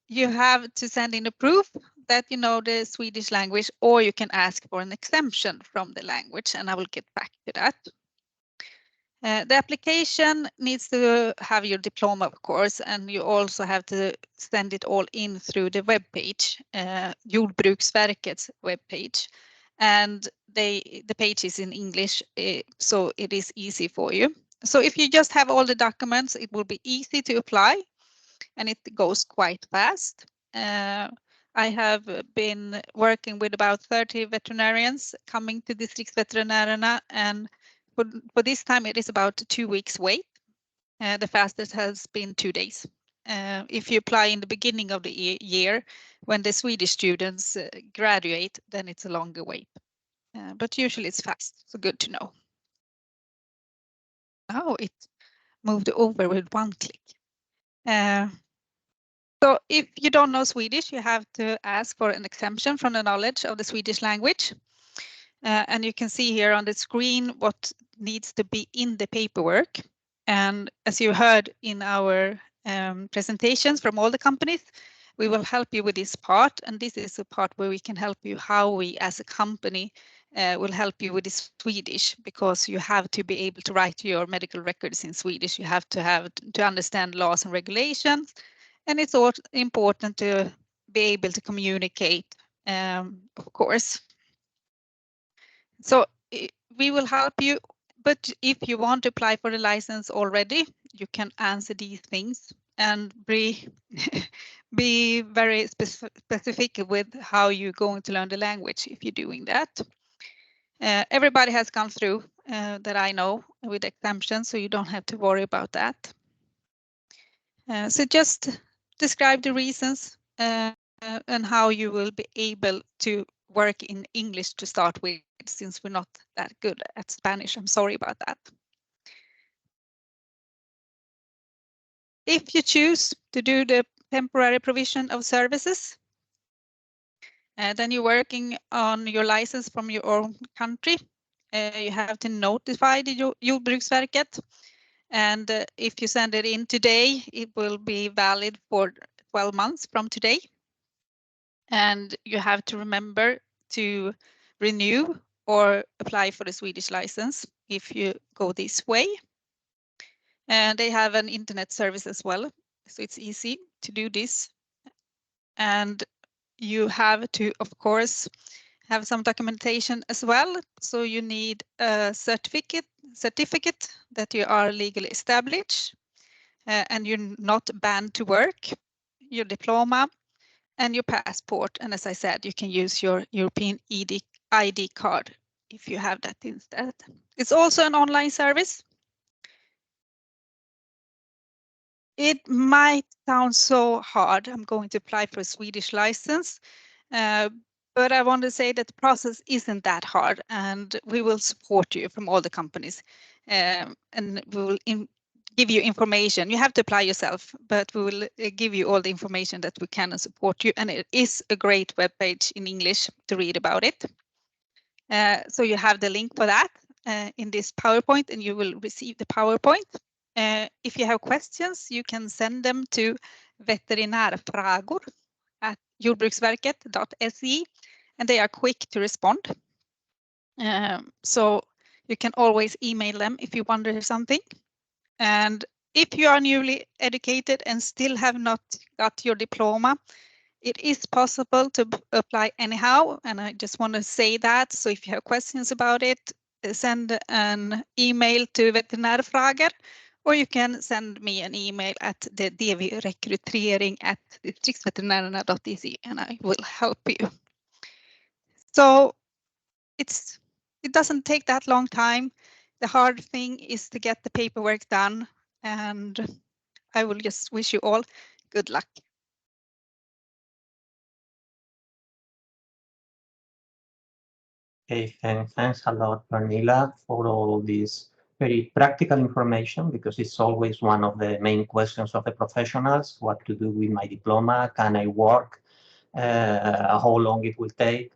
you have to send in a proof that you know the Swedish language, or you can ask for an exemption from the language, and I will get back to that. The application needs to have your diploma, of course, and you also have to send it all in through the web page, Jordbruksverket's web page. And the page is in English, so it is easy for you. So if you just have all the documents, it will be easy to apply, and it goes quite fast. I have been working with about 30 veterinarians coming to Distriktsveterinärerna, and for this time it is about 2 weeks wait. The fastest has been 2 days. If you apply in the beginning of the year, when the Swedish students graduate, then it's a longer wait. But usually it's fast, so good to know. Now it moved over with 1 click. So if you don't know Swedish, you have to ask for an exemption from the knowledge of the Swedish language. And you can see here on the screen what needs to be in the paperwork. And as you heard in our presentations from all the companies, we will help you with this part. And this is a part where we can help you how we as a company will help you with this Swedish, because you have to be able to write your medical records in Swedish. You have to understand laws and regulations. And it's also important to be able to communicate, of course. So we will help you, but if you want to apply for the license already, you can answer these things and be very specific with how you're going to learn the language if you're doing that. Everybody has gone through that I know with exemptions, so you don't have to worry about that. So just describe the reasons and how you will be able to work in English to start with, since we're not that good at Spanish. I'm sorry about that. If you choose to do the temporary provision of services, then you're working on your license from your own country. You have to notify the Jordbruksverket, and if you send it in today, it will be valid for 12 months from today. And you have to remember to renew or apply for the Swedish license if you go this way. And they have an internet service as well, so it's easy to do this. And you have to, of course, have some documentation as well. So you need a certificate that you are legally established and you're not banned to work, your diploma, and your passport. And as I said, you can use your European ID card if you have that instead. It's also an online service. It might sound so hard. I'm going to apply for a Swedish license, but I want to say that the process isn't that hard, and we will support you from all the companies, and we will give you information. You have to apply yourself, but we will give you all the information that we can and support you. And it is a great webpage in English to read about it. So you have the link for that in this PowerPoint, and you will receive the PowerPoint. If you have questions, you can send them to veterinärfrågor@jordbruksverket.se, and they are quick to respond. So you can always email them if you wonder something. And if you are newly educated and still have not got your diploma, it is possible to apply anyhow, and I just want to say that. So if you have questions about it, send an email to veterinärfrågor, or you can send me an email at the dvrekrytering@distriktsveterinärerna.se, and I will help you. So it doesn't take that long time. The hard thing is to get the paperwork done, and I will just wish you all good luck. Okay, thanks a lot, Pernilla, for all this very practical information, because it's always one of the main questions of the professionals: what to do with my diploma? Can I work? How long it will take?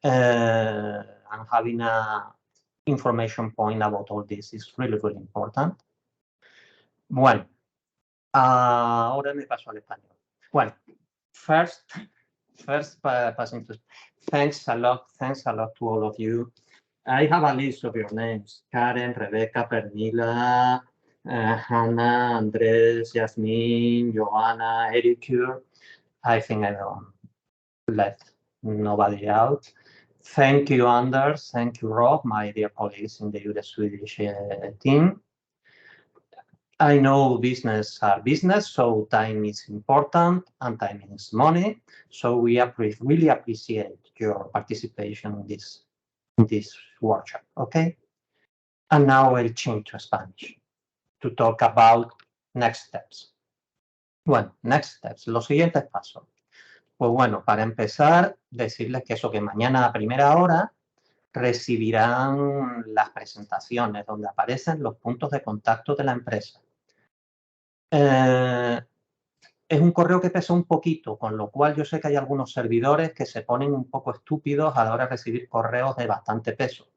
And having a information point about all this is really, really important. Bueno, ahora me paso al español. Bueno, first passing to thanks a lot to all of you. I have a list of your names: Karen, Rebecca, Pernilla, Hannah, Andres, Yasmin, Joanna, Eric. I think I don't let nobody out. Thank you, Anders. Thank you, Rob, my dear colleagues in the EURES Swedish team. I know business are business, so time is important and time is money. So we really appreciate your participation in this workshop, okay? And now I'll change to Spanish to talk about next steps. Bueno, next steps, los siguientes pasos. Pues bueno, para empezar, decirles que eso, que mañana a primera hora recibirán las presentaciones donde aparecen los puntos de contacto de la empresa. Es un correo que pesa un poquito, con lo cual yo sé que hay algunos servidores que se ponen un poco estúpidos a la hora de recibir correos de bastante peso.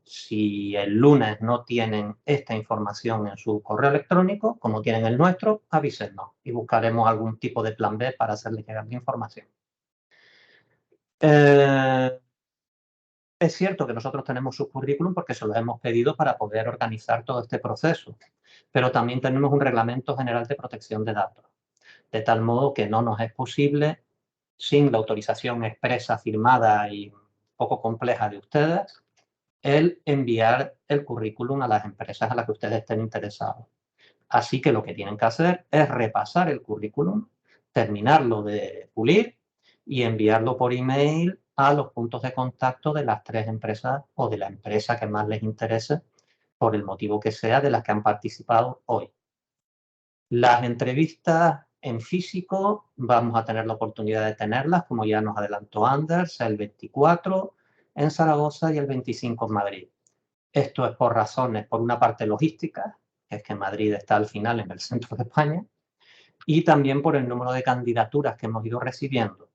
Si el lunes no tienen esta información en su correo electrónico, como tienen el nuestro, avísennos y buscaremos algún tipo de plan B para hacerles llegar la información. Es cierto que nosotros tenemos su currículum porque se los hemos pedido para poder organizar todo este proceso, pero también tenemos un reglamento general de protección de datos, de tal modo que no nos es posible, sin la autorización expresa, firmada y un poco compleja de ustedes, el enviar el currículum a las empresas a las que ustedes estén interesados. Así que lo que tienen que hacer es repasar el currículum, terminarlo de pulir y enviarlo por email a los puntos de contacto de las 3 empresas o de la empresa que más les interese, por el motivo que sea, de las que han participado hoy. Las entrevistas en físico vamos a tener la oportunidad de tenerlas, como ya nos adelantó Anders, el 24 en Zaragoza y el 25 en Madrid. Esto es por razones, por una parte logísticas, que es que Madrid está al final en el centro de España, y también por el número de candidaturas que hemos ido recibiendo.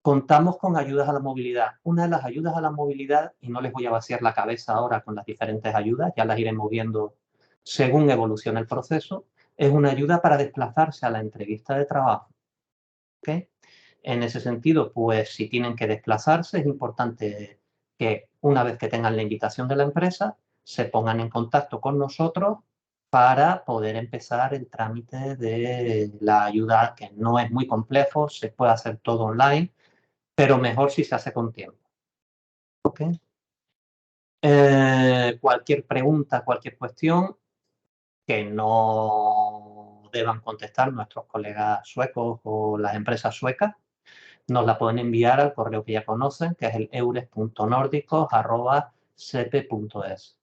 Contamos con ayudas a la movilidad. Una de las ayudas a la movilidad, y no les voy a vaciar la cabeza ahora con las diferentes ayudas, ya las iremos viendo según evolucione el proceso, es una ayuda para desplazarse a la entrevista de trabajo. ¿Okay? En ese sentido, pues si tienen que desplazarse, es importante que una vez que tengan la invitación de la empresa, se pongan en contacto con nosotros para poder empezar el trámite de la ayuda, que no es muy complejo, se puede hacer todo online, pero mejor si se hace con tiempo. ¿Okay? Cualquier pregunta, cualquier cuestión que no deban contestar nuestros colegas suecos o las empresas suecas, nos la pueden enviar al correo que ya conocen, que es el eures.nordicos@sepe.es.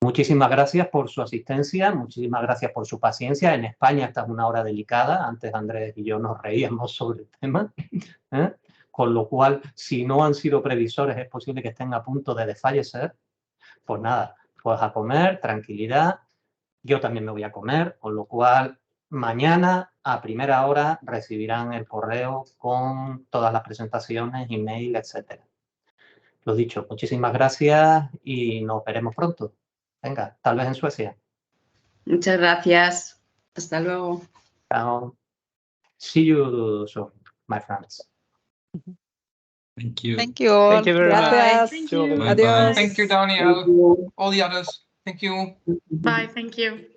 Muchísimas gracias por su asistencia, muchísimas gracias por su paciencia. En España esta es una hora delicada, antes Andrés y yo nos reíamos sobre el tema, ¿eh? Con lo cual, si no han sido previsores, es posible que estén a punto de desfallecer. Pues nada, pues a comer, tranquilidad. Yo también me voy a comer, con lo cual mañana a primera hora recibirán el correo con todas las presentaciones, email, etcétera. Lo dicho, muchísimas gracias y nos veremos pronto. Venga, tal vez en Suecia. Muchas gracias. Hasta luego. Chao. See you soon, my friends. Thank you. Thank you all. Thank you very much. Bye. Thank you. Bye. Adiós. Thank you, Daniel. All the others. Thank you. Bye. Thank you.